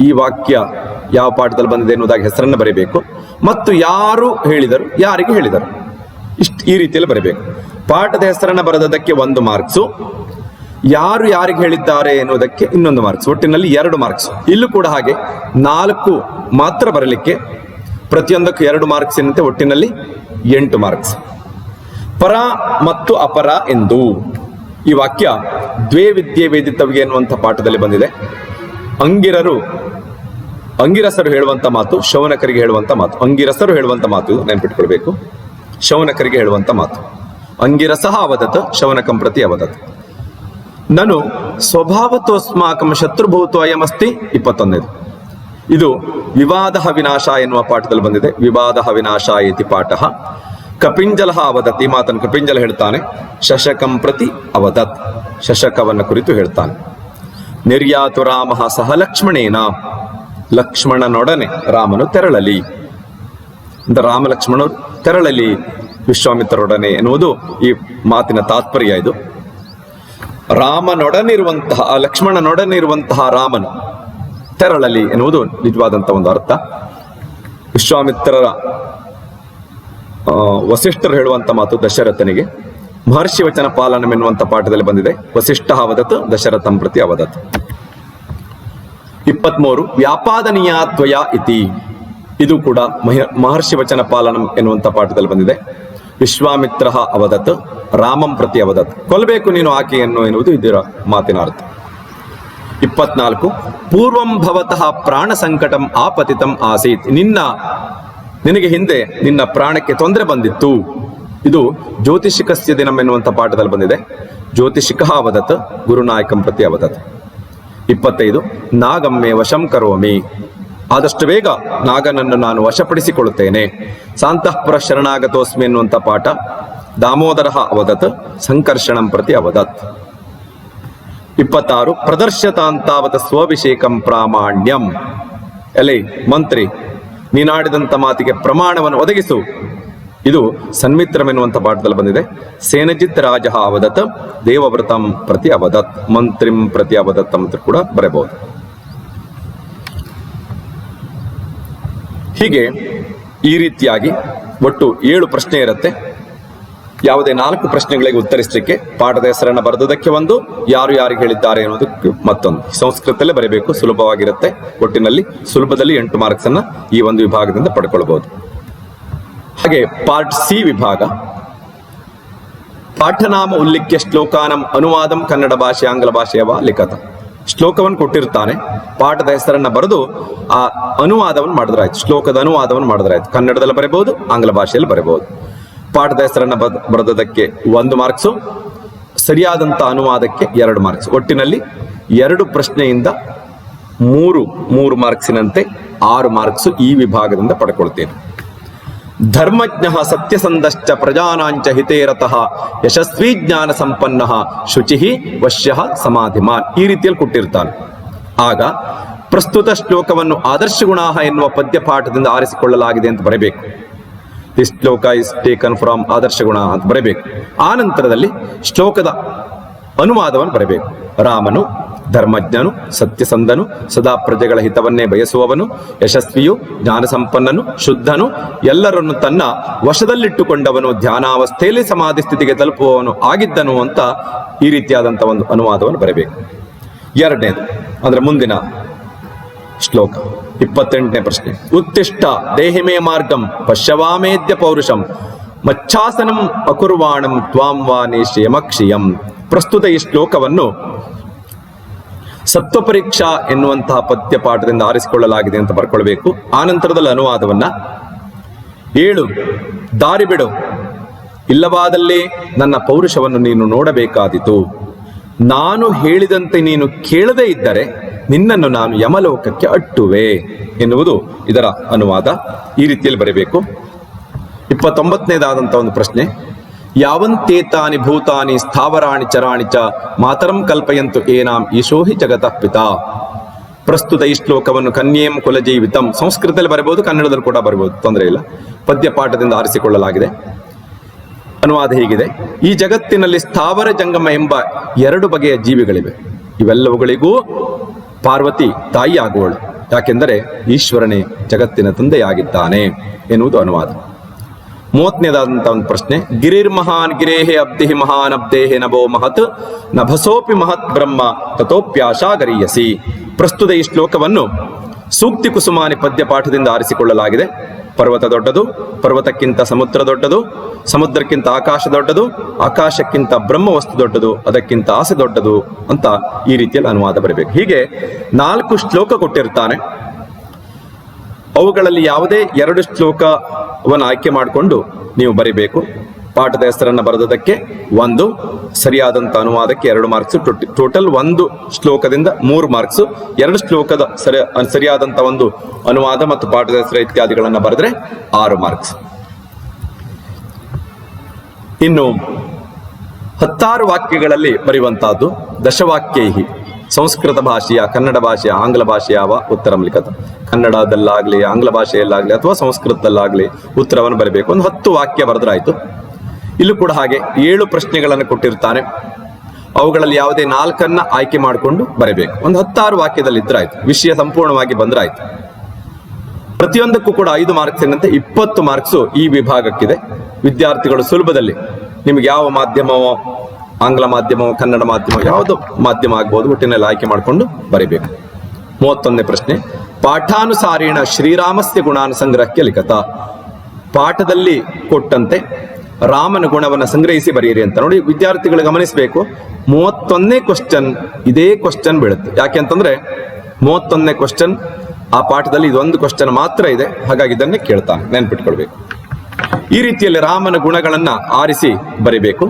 ಈ ವಾಕ್ಯ ಯಾವ ಪಾಠದಲ್ಲಿ ಬಂದಿದೆ ಎನ್ನುವುದಾಗಿ ಹೆಸರನ್ನ ಬರಿಬೇಕು ಮತ್ತು ಯಾರು ಹೇಳಿದರು, ಯಾರಿಗೆ ಹೇಳಿದರು, ಈ ರೀತಿಯಲ್ಲಿ ಬರಬೇಕು. ಪಾಠದ ಹೆಸರನ್ನ ಬರೆದದಕ್ಕೆ 1 ಮಾರ್ಕ್ಸು, ಯಾರು ಯಾರಿಗೆ ಹೇಳಿದ್ದಾರೆ ಎನ್ನುವುದಕ್ಕೆ 1 ಮಾರ್ಕ್ಸ್. ಒಟ್ಟಿನಲ್ಲಿ 2 ಮಾರ್ಕ್ಸ್. ಇಲ್ಲೂ ಕೂಡ ಹಾಗೆ 4 ಮಾತ್ರ ಬರಲಿಕ್ಕೆ, ಪ್ರತಿಯೊಂದಕ್ಕೂ 2 ಮಾರ್ಕ್ಸ್ ಎನ್ನುತ್ತೆ. ಒಟ್ಟಿನಲ್ಲಿ 8 ಮಾರ್ಕ್ಸ್. ಪರ ಮತ್ತು ಅಪರ ಎಂದು ಈ ವಾಕ್ಯ ದ್ವೇ ವಿದ್ಯೆ ವೇದಿತವ್ಯ ಎನ್ನುವಂಥ ಪಾಠದಲ್ಲಿ ಬಂದಿದೆ. ಅಂಗಿರಸರು ಹೇಳುವಂತ ಮಾತು, ಶೌನಕರಿಗೆ ಹೇಳುವಂತ ಮಾತು. ಅಂಗಿರಸರು ಹೇಳುವಂತ ಮಾತು ನೆನಪಿಟ್ಕೊಳ್ಬೇಕು. ಶೌನಕರಿಗೆ ಹೇಳುವಂತ ಮಾತು. ಅಂಗಿರಸಃ ಅವದತ್ ಶೌನಕಂ ಪ್ರತಿ ಅವದತ್. ನಾನು ಸ್ವಭಾವತೋಸ್ಮಾಕಂ ಶತ್ರುಭೂತೋ ಅಯಮಸ್ತಿ. 21. ಇದು ವಿವಾದ ವಿನಾಶ ಎನ್ನುವ ಪಾಠದಲ್ಲಿ ಬಂದಿದೆ. ವಿವಾದ ವಿನಾಶ ಇತಿ ಪಾಠ. ಕಪಿಂಜಲ ಅವದತ್. ಈ ಮಾತನ್ನು ಕಪಿಂಜಲ ಹೇಳ್ತಾನೆ. ಶಶಕಂ ಪ್ರತಿ ಅವದತ್, ಶಶಕವನ್ನ ಕುರಿತು ಹೇಳ್ತಾನೆ. ನಿರ್ಯಾತು ರಾಮ ಸಹ ಲಕ್ಷ್ಮಣೇನ, ಲಕ್ಷ್ಮಣನೊಡನೆ ರಾಮನು ತೆರಳಲಿ. ರಾಮ ಲಕ್ಷ್ಮಣರು ತೆರಳಲಿ ವಿಶ್ವಾಮಿತ್ರರೊಡನೆ ಎನ್ನುವುದು ಈ ಮಾತಿನ ತಾತ್ಪರ್ಯ. ಇದು ರಾಮನೊಡನಿರುವಂತಹ, ಲಕ್ಷ್ಮಣನೊಡನಿರುವಂತಹ ರಾಮನು ತೆರಳಲಿ ಎನ್ನುವುದು ನಿಜವಾದಂತಹ ಒಂದು ಅರ್ಥ. ವಿಶ್ವಾಮಿತ್ರರ ವಸಿಷ್ಠರು ಹೇಳುವಂತ ಮಾತು ದಶರಥನಿಗೆ. ಮಹರ್ಷಿ ವಚನ ಪಾಲನಂ ಎನ್ನುವಂತ ಪಾಠದಲ್ಲಿ ಬಂದಿದೆ. ವಸಿಷ್ಠ ಅವದತ್ ದಶರಥಂ ಪ್ರತಿ ಅವದತ್. 23 ವ್ಯಾಪಾದನೀಯಾತ್ವಯ ಇತಿ. ಇದು ಕೂಡ ಮಹರ್ಷಿ ವಚನ ಪಾಲನಂ ಎನ್ನುವಂತ ಪಾಠದಲ್ಲಿ ಬಂದಿದೆ. ವಿಶ್ವಾಮಿತ್ರ ಅವದತ್ ರಾಮಂ ಪ್ರತಿ ಅವದತ್. ಕೊಲ್ಲಬೇಕು ನೀನು ಆಕೆಯನ್ನು ಎನ್ನುವುದು ಇದರ ಮಾತಿನ ಅರ್ಥ. 24 ಪೂರ್ವಂ ಭವತಃ ಪ್ರಾಣ ಸಂಕಟಂ ಆಪತಿತಂ ಆಸೀತ್. ನಿನಗೆ ಹಿಂದೆ ನಿನ್ನ ಪ್ರಾಣಕ್ಕೆ ತೊಂದರೆ ಬಂದಿತ್ತು. ಇದು ಜ್ಯೋತಿಷಿಕಸ್ಯ ದಿನಂ ಎನ್ನುವಂಥ ಪಾಠದಲ್ಲಿ ಬಂದಿದೆ. ಜ್ಯೋತಿಷಿಕ ಅವದತ್ ಗುರುನಾಯಕಂ ಪ್ರತಿ ಅವದತ್. 25 ನಾಗಮ್ಮೆ ವಶಂ ಕರೋಮಿ. ಆದಷ್ಟು ಬೇಗ ನಾಗನನ್ನು ನಾನು ವಶಪಡಿಸಿಕೊಳ್ಳುತ್ತೇನೆ. ಸಾಂತಃಪುರ ಶರಣಾಗತೋಸ್ಮಿ ಎನ್ನುವಂಥ ಪಾಠ. ದಾಮೋದರ ಅವದತ್ ಸಂಕರ್ಷಣಂ ಪ್ರತಿ ಅವದತ್. 26 ಪ್ರದರ್ಶತಾಂತಾವತ ಸ್ವಭಿಷೇಕಂ ಪ್ರಾಮಾಣ್ಯಂ. ಎಲೆ ಮಂತ್ರಿ, ನೀನಾಡಿದಂಥ ಮಾತಿಗೆ ಪ್ರಮಾಣವನ್ನು ಒದಗಿಸು. ಇದು ಸನ್ಮಿತ್ರಂ ಎನ್ನುವಂಥ ಪಾಠದಲ್ಲಿ ಬಂದಿದೆ. ಸೇನಜಿತ್ ರಾಜ ಅವದತ್ ದೇವವ್ರತಂ ಪ್ರತಿ ಅವದತ್. ಮಂತ್ರಿಂ ಪ್ರತಿ ಅವದತ್ ಅಂತ ಕೂಡ ಬರಬಹುದು. ಹೀಗೆ ಈ ರೀತಿಯಾಗಿ ಒಟ್ಟು 7 ಪ್ರಶ್ನೆ ಇರುತ್ತೆ. ಯಾವುದೇ 4 ಪ್ರಶ್ನೆಗಳಿಗೆ ಉತ್ತರಿಸಲಿಕ್ಕೆ ಪಾಠದ ಹೆಸರನ್ನು ಬರೆದದಕ್ಕೆ 1, ಯಾರು ಯಾರಿಗೆ ಹೇಳಿದ್ದಾರೆ ಅನ್ನೋದಕ್ಕೆ ಮತ್ತೊಂದು. ಸಂಸ್ಕೃತದಲ್ಲೇ ಬರೀಬೇಕು, ಸುಲಭವಾಗಿರುತ್ತೆ. ಒಟ್ಟಿನಲ್ಲಿ ಸುಲಭದಲ್ಲಿ 8 ಮಾರ್ಕ್ಸ್ ಅನ್ನ ಈ ಒಂದು ವಿಭಾಗದಿಂದ ಪಡ್ಕೊಳ್ಬಹುದು. ಹಾಗೆ ಪಾರ್ಟ್ ಸಿ ವಿಭಾಗ, ಪಾಠನಾಮ ಉಲ್ಲಿಖ್ಯ ಶ್ಲೋಕಾನಂ ಅನುವಾದಂ ಕನ್ನಡ ಭಾಷೆ ಆಂಗ್ಲ ಭಾಷೆಯವ ಲಿಖತ. ಶ್ಲೋಕವನ್ನು ಕೊಟ್ಟಿರ್ತಾನೆ, ಪಾಠದ ಹೆಸರನ್ನ ಬರೆದು ಆ ಅನುವಾದವನ್ನು ಮಾಡಿದ್ರಾಯ್ತು. ಶ್ಲೋಕದ ಅನುವಾದವನ್ನು ಮಾಡಿದ್ರಾಯ್ತು. ಕನ್ನಡದಲ್ಲಿ ಬರೀಬಹುದು, ಆಂಗ್ಲ ಭಾಷೆಯಲ್ಲಿ ಬರೀಬಹುದು. ಪಾಠದ ಹೆಸರನ್ನ ಬರೆದದಕ್ಕೆ 1 ಮಾರ್ಕ್ಸು, ಸರಿಯಾದಂಥ ಅನುವಾದಕ್ಕೆ 2 ಮಾರ್ಕ್ಸ್. ಒಟ್ಟಿನಲ್ಲಿ 2 ಪ್ರಶ್ನೆಯಿಂದ 3 ಮಾರ್ಕ್ಸಿನಂತೆ 6 ಮಾರ್ಕ್ಸ್ ಈ ವಿಭಾಗದಿಂದ ಪಡ್ಕೊಳ್ತೇನೆ. ಧರ್ಮಜ್ಞ ಸತ್ಯಸಂಧಶ್ಚ ಪ್ರಜಾನಾಂಚ ಹಿತೇರತಃ ಯಶಸ್ವಿ ಜ್ಞಾನ ಸಂಪನ್ನ ಶುಚಿ ವಶ್ಯ ಸಮಾಧಿಮಾನ್. ಈ ರೀತಿಯಲ್ಲಿ ಕೊಟ್ಟಿರ್ತಾನೆ. ಆಗ ಪ್ರಸ್ತುತ ಶ್ಲೋಕವನ್ನು ಆದರ್ಶ ಗುಣ ಎನ್ನುವ ಪದ್ಯಪಾಠದಿಂದ ಆರಿಸಿಕೊಳ್ಳಲಾಗಿದೆ ಅಂತ ಬರಬೇಕು. ದಿಸ್ ಶ್ಲೋಕ ಇಸ್ ಟೇಕನ್ ಫ್ರಮ್ ಆದರ್ಶ ಗುಣ ಅಂತ ಬರಬೇಕು. ಆ ನಂತರದಲ್ಲಿ ಶ್ಲೋಕದ ಅನುವಾದವನ್ನು ಬರಬೇಕು. ರಾಮನು ಧರ್ಮಜ್ಞನು, ಸತ್ಯಸಂಧನು, ಸದಾ ಪ್ರಜೆಗಳ ಹಿತವನ್ನೇ ಬಯಸುವವನು, ಯಶಸ್ವಿಯು, ಜ್ಞಾನ ಸಂಪನ್ನನು, ಶುದ್ಧನು, ಎಲ್ಲರನ್ನು ತನ್ನ ವಶದಲ್ಲಿಟ್ಟುಕೊಂಡವನು, ಧ್ಯಾನಾವಸ್ಥೆಯಲ್ಲಿ ಸಮಾಧಿ ಸ್ಥಿತಿಗೆ ತಲುಪುವವನು ಆಗಿದ್ದನು ಅಂತ ಈ ರೀತಿಯಾದಂಥ ಒಂದು ಅನುವಾದವನ್ನು ಬರಬೇಕು. ಎರಡನೇದು ಅಂದ್ರೆ ಮುಂದಿನ ಶ್ಲೋಕ 28ನೇ ಪ್ರಶ್ನೆ. ಉತ್ತಿಷ್ಠ ದೇಹಿಮೇ ಮಾರ್ಗಂ ಪಶ್ಯವಾಮೇದ್ಯ ಪೌರುಷಂ ಮಚ್ಛಾಸನಂ ಅಕುರ್ವಾಣಂ ತ್ವಾಂ ವಾ ನೇಷ್ಯಮಕ್ಷಿಯಂ. ಪ್ರಸ್ತುತ ಈ ಶ್ಲೋಕವನ್ನು ಸತ್ವಪರೀಕ್ಷಾ ಎನ್ನುವಂತಹ ಪದ್ಯಪಾಠದಿಂದ ಆರಿಸಿಕೊಳ್ಳಲಾಗಿದೆ ಅಂತ ಬರ್ಕೊಳ್ಬೇಕು. ಆ ನಂತರದಲ್ಲಿ ಅನುವಾದವನ್ನ 7 ದಾರಿ ಬಿಡು, ಇಲ್ಲವಾದಲ್ಲಿ ನನ್ನ ಪೌರುಷವನ್ನು ನೀನು ನೋಡಬೇಕಾದೀತು. ನಾನು ಹೇಳಿದಂತೆ ನೀನು ಕೇಳದೇ ಇದ್ದರೆ ನಿನ್ನನ್ನು ನಾನು ಯಮಲೋಕಕ್ಕೆ ಅಟ್ಟುವೆ ಎನ್ನುವುದು ಇದರ ಅನುವಾದ. ಈ ರೀತಿಯಲ್ಲಿ ಬರಬೇಕು. 29ನೇದಾದಂಥ ಒಂದು ಪ್ರಶ್ನೆ. ಯಾವಂತೇತಾನಿ ಭೂತಾನಿ ಸ್ಥಾವರಾಣಿ ಚರಾಣಿ ಚ ಮಾತರಂ ಕಲ್ಪಯಂತು ಏನಾಂ ಈಶೋ ಹಿ ಜಗತಃ ಪಿತಾ. ಪ್ರಸ್ತುತ ಈ ಶ್ಲೋಕವನ್ನು ಕನ್ಯೇಂ ಕುಲಜೀವಿತಂ ಸಂಸ್ಕೃತದಲ್ಲಿ ಬರಬಹುದು, ಕನ್ನಡದಲ್ಲಿ ಕೂಡ ಬರಬಹುದು, ತೊಂದರೆ ಇಲ್ಲ. ಪದ್ಯಪಾಠದಿಂದ ಆರಿಸಿಕೊಳ್ಳಲಾಗಿದೆ. ಅನುವಾದ ಹೀಗಿದೆ. ಈ ಜಗತ್ತಿನಲ್ಲಿ ಸ್ಥಾವರ ಜಂಗಮ ಎಂಬ 2 ಬಗೆಯ ಜೀವಿಗಳಿವೆ. ಇವೆಲ್ಲವುಗಳಿಗೂ ಪಾರ್ವತಿ ತಾಯಿ ಆಗುವಳು, ಯಾಕೆಂದರೆ ಈಶ್ವರನೇ ಜಗತ್ತಿನ ತಂದೆಯಾಗಿದ್ದಾನೆ ಎನ್ನುವುದು ಅನುವಾದ. 30ನೇದಾದಂಥ ಒಂದು ಪ್ರಶ್ನೆ. ಗಿರಿರ್ಮಹಾನ್ ಗಿರೇಹೆ ಅಬ್ಧಿ ಮಹಾನ್ ಅಬ್ದೇಹೆ ನಭೋ ಮಹತ್ ನಭಸೋಪಿ ಮಹತ್ ಬ್ರಹ್ಮ ತಥೋಪ್ಯಾಶಾ ಗರೀಯಸಿ. ಪ್ರಸ್ತುತ ಈ ಶ್ಲೋಕವನ್ನು ಸೂಕ್ತಿ ಕುಸುಮಾನಿ ಪದ್ಯಪಾಠದಿಂದ ಆರಿಸಿಕೊಳ್ಳಲಾಗಿದೆ. ಪರ್ವತ ದೊಡ್ಡದು, ಪರ್ವತಕ್ಕಿಂತ ಸಮುದ್ರ ದೊಡ್ಡದು, ಸಮುದ್ರಕ್ಕಿಂತ ಆಕಾಶ ದೊಡ್ಡದು, ಆಕಾಶಕ್ಕಿಂತ ಬ್ರಹ್ಮ ವಸ್ತು ದೊಡ್ಡದು, ಅದಕ್ಕಿಂತ ಆಸೆ ದೊಡ್ಡದು ಅಂತ ಈ ರೀತಿಯಲ್ಲಿ ಅನುವಾದ ಬರಬೇಕು. ಹೀಗೆ 4 ಶ್ಲೋಕ ಕೊಟ್ಟಿರ್ತಾನೆ. ಅವುಗಳಲ್ಲಿ ಯಾವುದೇ 2 ಶ್ಲೋಕವನ್ನು ಆಯ್ಕೆ ಮಾಡಿಕೊಂಡು ನೀವು ಬರಿಬೇಕು. ಪಾಠದ ಹೆಸರನ್ನು ಬರೆದದಕ್ಕೆ 1, ಸರಿಯಾದಂಥ ಅನುವಾದಕ್ಕೆ 2 ಮಾರ್ಕ್ಸ್. Total 1 ಶ್ಲೋಕದಿಂದ 3 marks. 2 ಶ್ಲೋಕದ ಸರಿಯಾದಂಥ ಒಂದು ಅನುವಾದ ಮತ್ತು ಪಾಠದ ಹೆಸರು ಇತ್ಯಾದಿಗಳನ್ನು ಬರೆದ್ರೆ 6 ಮಾರ್ಕ್ಸ್. ಇನ್ನು 16 ವಾಕ್ಯಗಳಲ್ಲಿ ಬರೆಯುವಂತಹದ್ದು ದಶವಾಕ್ಯೈಹಿ. ಸಂಸ್ಕೃತ ಭಾಷೆಯ, ಕನ್ನಡ ಭಾಷೆಯ, ಆಂಗ್ಲ ಭಾಷೆಯ ಉತ್ತರಂ ಲಿಖತ. ಕನ್ನಡದಲ್ಲಾಗ್ಲಿ, ಆಂಗ್ಲ ಭಾಷೆಯಲ್ಲಾಗ್ಲಿ ಅಥವಾ ಸಂಸ್ಕೃತದಲ್ಲಾಗ್ಲಿ ಉತ್ತರವನ್ನು ಬರಬೇಕು. ಒಂದು 10 ವಾಕ್ಯ ಬರೆದ್ರಾಯ್ತು. ಇಲ್ಲೂ ಕೂಡ ಹಾಗೆ 7 ಪ್ರಶ್ನೆಗಳನ್ನು ಕೊಟ್ಟಿರ್ತಾನೆ. ಅವುಗಳಲ್ಲಿ ಯಾವುದೇ 4 ಆಯ್ಕೆ ಮಾಡಿಕೊಂಡು ಬರಬೇಕು. ಒಂದು 16 ವಾಕ್ಯದಲ್ಲಿ ಇದ್ರಾಯ್ತು. ವಿಷಯ ಸಂಪೂರ್ಣವಾಗಿ ಬಂದ್ರಾಯ್ತು. ಪ್ರತಿಯೊಂದಕ್ಕೂ ಕೂಡ 5 ಮಾರ್ಕ್ಸ್ ಏನಂತೆ 20 ಮಾರ್ಕ್ಸು ಈ ವಿಭಾಗಕ್ಕಿದೆ. ವಿದ್ಯಾರ್ಥಿಗಳು ಸುಲಭದಲ್ಲಿ ನಿಮ್ಗೆ ಯಾವ ಮಾಧ್ಯಮವೋ, ಆಂಗ್ಲ ಮಾಧ್ಯಮವೋ, ಕನ್ನಡ ಮಾಧ್ಯಮ, ಯಾವುದು ಮಾಧ್ಯಮ ಆಗ್ಬೋದು, ಒಟ್ಟಿನಲ್ಲಿ ಆಯ್ಕೆ ಮಾಡಿಕೊಂಡು ಬರೀಬೇಕು. 31ನೇ ಪ್ರಶ್ನೆ. ಪಾಠಾನುಸಾರೇಣ ಶ್ರೀರಾಮಸ್ಯ ಗುಣಾನು ಸಂಗ್ರಹಕ್ಕೆ ಲಿಖತ. ಪಾಠದಲ್ಲಿ ಕೊಟ್ಟಂತೆ ರಾಮನ ಗುಣವನ್ನು ಸಂಗ್ರಹಿಸಿ ಬರೆಯಿರಿ ಅಂತ. ನೋಡಿ, ವಿದ್ಯಾರ್ಥಿಗಳು ಗಮನಿಸಬೇಕು. 31ನೇ ಕ್ವಶನ್ ಇದೇ ಕ್ವಶನ್ ಬೀಳುತ್ತೆ. ಯಾಕೆ ಅಂತಂದ್ರೆ 31ನೇ ಕ್ವಶನ್ ಆ ಪಾಠದಲ್ಲಿ ಇದೊಂದು ಕ್ವಶನ್ ಮಾತ್ರ ಇದೆ. ಹಾಗಾಗಿ ಇದನ್ನೇ ಕೇಳ್ತಾನೆ, ನೆನ್ಪಿಟ್ಕೊಳ್ಬೇಕು. ಈ ರೀತಿಯಲ್ಲಿ ರಾಮನ ಗುಣಗಳನ್ನ ಆರಿಸಿ ಬರಿಬೇಕು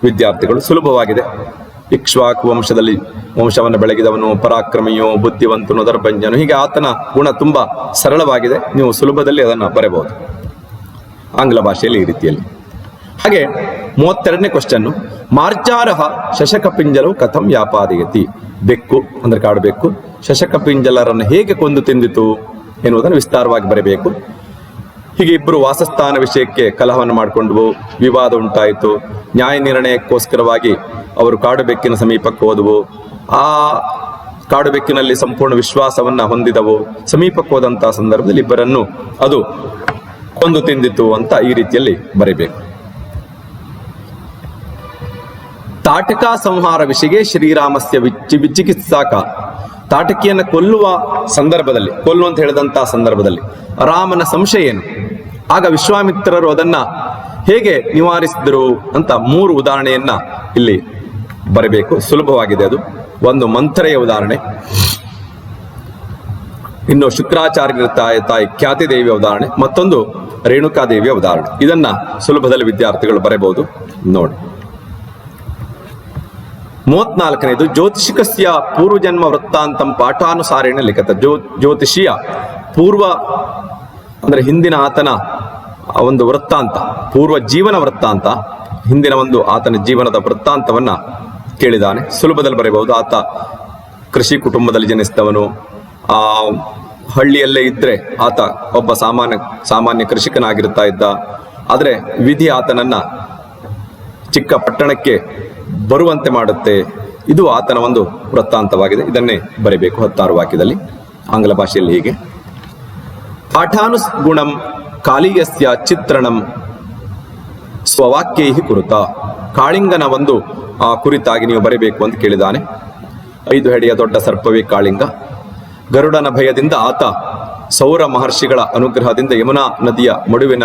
ವಿದ್ಯಾರ್ಥಿಗಳು. ಸುಲಭವಾಗಿದೆ. ಇಕ್ಷ್ವಾಕು ವಂಶವನ್ನು ಬೆಳಗಿದವನು, ಪರಾಕ್ರಮಿಯೋ, ಬುದ್ಧಿವಂತನು, ದರ್ಭಂಜನು, ಹೀಗೆ ಆತನ ಗುಣ ತುಂಬಾ ಸರಳವಾಗಿದೆ. ನೀವು ಸುಲಭದಲ್ಲಿ ಅದನ್ನು ಬರೆಯಬಹುದು ಆಂಗ್ಲ ಭಾಷೆಯಲ್ಲಿ ಈ ರೀತಿಯಲ್ಲಿ. ಹಾಗೆ 32ನೇ ಕ್ವಶನ್. ಮಾರ್ಜಾರಹ ಶಶಕ ಪಿಂಜಲವು ಕಥಂ ವ್ಯಾಪಾದಯತಿ. ಬೆಕ್ಕು ಅಂದ್ರೆ ಕಾಡಬೇಕು ಶಶಕ ಪಿಂಜಲರನ್ನು ಹೇಗೆ ಕೊಂದು ತಿಂದಿತು ಎನ್ನುವುದನ್ನು ವಿಸ್ತಾರವಾಗಿ ಬರೆಯಬೇಕು. ಹೀಗೆ ಇಬ್ಬರು ವಾಸಸ್ಥಾನ ವಿಷಯಕ್ಕೆ ಕಲಹವನ್ನು ಮಾಡಿಕೊಂಡು ವಿವಾದ ಉಂಟಾಯಿತು. ನ್ಯಾಯ ನಿರ್ಣಯಕ್ಕೋಸ್ಕರವಾಗಿ ಅವರು ಕಾಡುಬೆಕ್ಕಿನ ಸಮೀಪಕ್ಕೆ ಹೋದವು. ಆ ಕಾಡುಬೆಕ್ಕಿನಲ್ಲಿ ಸಂಪೂರ್ಣ ವಿಶ್ವಾಸವನ್ನ ಹೊಂದಿದವು. ಸಮೀಪಕ್ಕೆ ಹೋದಂತಹ ಸಂದರ್ಭದಲ್ಲಿ ಇಬ್ಬರನ್ನು ಅದು ಕೊಂದು ತಿಂದಿತು ಅಂತ ಈ ರೀತಿಯಲ್ಲಿ ಬರೀಬೇಕು. ತಾಟಕ ಸಂಹಾರ ವಿಷಯ ಶ್ರೀರಾಮಸ್ಯ ಚಿಕಿತ್ಸಾಕ. ತಾಟಕಿಯನ್ನು ಕೊಲ್ಲುವ ಸಂದರ್ಭದಲ್ಲಿ, ಕೊಲ್ಲುವಂತ ಹೇಳಿದಂತಹ ಸಂದರ್ಭದಲ್ಲಿ ರಾಮನ ಸಂಶಯ ಏನು, ಆಗ ವಿಶ್ವಾಮಿತ್ರರು ಅದನ್ನ ಹೇಗೆ ನಿವಾರಿಸಿದರು ಅಂತ 3 ಉದಾಹರಣೆಯನ್ನ ಇಲ್ಲಿ ಬರಬೇಕು. ಸುಲಭವಾಗಿದೆ ಅದು. ಒಂದು ಮಂಥರೆಯ ಉದಾಹರಣೆ, ಇನ್ನು ಶುಕ್ರಾಚಾರ್ಯರ ತಾಯಿ ಖ್ಯಾತಿದೇವಿಯ ಉದಾಹರಣೆ, ಮತ್ತೊಂದು ರೇಣುಕಾದೇವಿಯ ಉದಾಹರಣೆ. ಇದನ್ನ ಸುಲಭದಲ್ಲಿ ವಿದ್ಯಾರ್ಥಿಗಳು ಬರೆಯಬಹುದು. ನೋಡಿ, 34ನೇದು ಜ್ಯೋತಿಷಿಕಸ್ಯ ಪೂರ್ವಜನ್ಮ ವೃತ್ತಾಂತಂ ಪಾಠಾನುಸಾರೇಣ ಲಿಖತ. ಜ್ಯೋತಿಷಿಯ ಪೂರ್ವ ಅಂದ್ರೆ ಹಿಂದಿನ ಆತನ ಒಂದು ವೃತ್ತಾಂತ, ಪೂರ್ವ ಜೀವನ ವೃತ್ತಾಂತ, ಹಿಂದಿನ ಒಂದು ಆತನ ಜೀವನದ ವೃತ್ತಾಂತವನ್ನ ಕೇಳಿದಾನೆ. ಸುಲಭದಲ್ಲಿ ಬರೆಯಬಹುದು. ಆತ ಕೃಷಿ ಕುಟುಂಬದಲ್ಲಿ ಜನಿಸಿದವನು, ಆ ಹಳ್ಳಿಯಲ್ಲೇ ಇದ್ರೆ ಆತ ಒಬ್ಬ ಸಾಮಾನ್ಯ ಕೃಷಿಕನಾಗಿರ್ತಾ ಇದ್ದ. ಆದರೆ ವಿಧಿ ಆತನನ್ನ ಚಿಕ್ಕ ಪಟ್ಟಣಕ್ಕೆ ಬರುವಂತೆ ಮಾಡುತ್ತೆ. ಇದು ಆತನ ಒಂದು ವೃತ್ತಾಂತವಾಗಿದೆ. ಇದನ್ನೇ ಬರೀಬೇಕು 16 ವಾಕ್ಯದಲ್ಲಿ. ಆಂಗ್ಲ ಭಾಷೆಯಲ್ಲಿ ಹೀಗೆ: ಪಾಠಾನುಗುಣಂ ಕಾಳಿಯಸ್ಯ ಚಿತ್ರಣಂ ಸ್ವವಾಕ್ಯೈ ಕುರುತ. ಕಾಳಿಂಗನ ಒಂದು ಕುರಿತಾಗಿ ನೀವು ಬರೀಬೇಕು ಅಂತ ಕೇಳಿದಾನೆ. 5 ಹೆಡೆಯ ದೊಡ್ಡ ಸರ್ಪವೇ ಕಾಳಿಂಗ. ಗರುಡನ ಭಯದಿಂದ ಆತ ಸೌರ ಮಹರ್ಷಿಗಳ ಅನುಗ್ರಹದಿಂದ ಯಮುನಾ ನದಿಯ ಮಡುವಿನ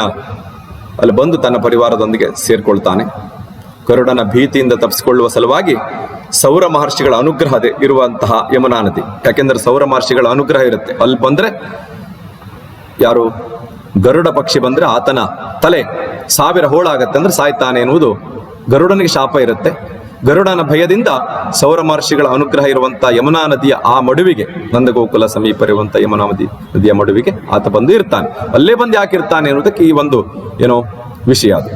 ಅಲ್ಲಿ ಬಂದು ತನ್ನ ಪರಿವಾರದೊಂದಿಗೆ ಸೇರ್ಕೊಳ್ತಾನೆ. ಗರುಡನ ಭೀತಿಯಿಂದ ತಪ್ಪಿಸಿಕೊಳ್ಳುವ ಸಲುವಾಗಿ ಸೌರ ಮಹರ್ಷಿಗಳ ಅನುಗ್ರಹ ಇರುವಂತಹ ಯಮುನಾ ನದಿ. ಯಾಕೆಂದ್ರೆ ಸೌರ ಮಹರ್ಷಿಗಳ ಅನುಗ್ರಹ ಇರುತ್ತೆ. ಅಲ್ಲಿ ಬಂದ್ರೆ ಯಾರು ಗರುಡ ಪಕ್ಷಿ ಬಂದ್ರೆ ಆತನ ತಲೆ 1000 ಹೋಳಾಗತ್ತೆ, ಅಂದ್ರೆ ಸಾಯ್ತಾನೆ ಎನ್ನುವುದು ಗರುಡನಿಗೆ ಶಾಪ ಇರುತ್ತೆ. ಗರುಡನ ಭಯದಿಂದ ಸೌರ ಮಹರ್ಷಿಗಳ ಅನುಗ್ರಹ ಇರುವಂತಹ ಯಮುನಾ ನದಿಯ ಆ ಮಡುವಿಗೆ, ನಂದಗೋಕುಲ ಸಮೀಪ ಇರುವಂತಹ ಯಮುನಾ ನದಿಯ ಮಡುವಿಗೆ ಆತ ಬಂದು ಇರ್ತಾನೆ. ಅಲ್ಲೇ ಬಂದು ಯಾಕಿರ್ತಾನೆ ಅನ್ನೋದಕ್ಕೆ ಈ ಒಂದು ವಿಷಯ ಅದು.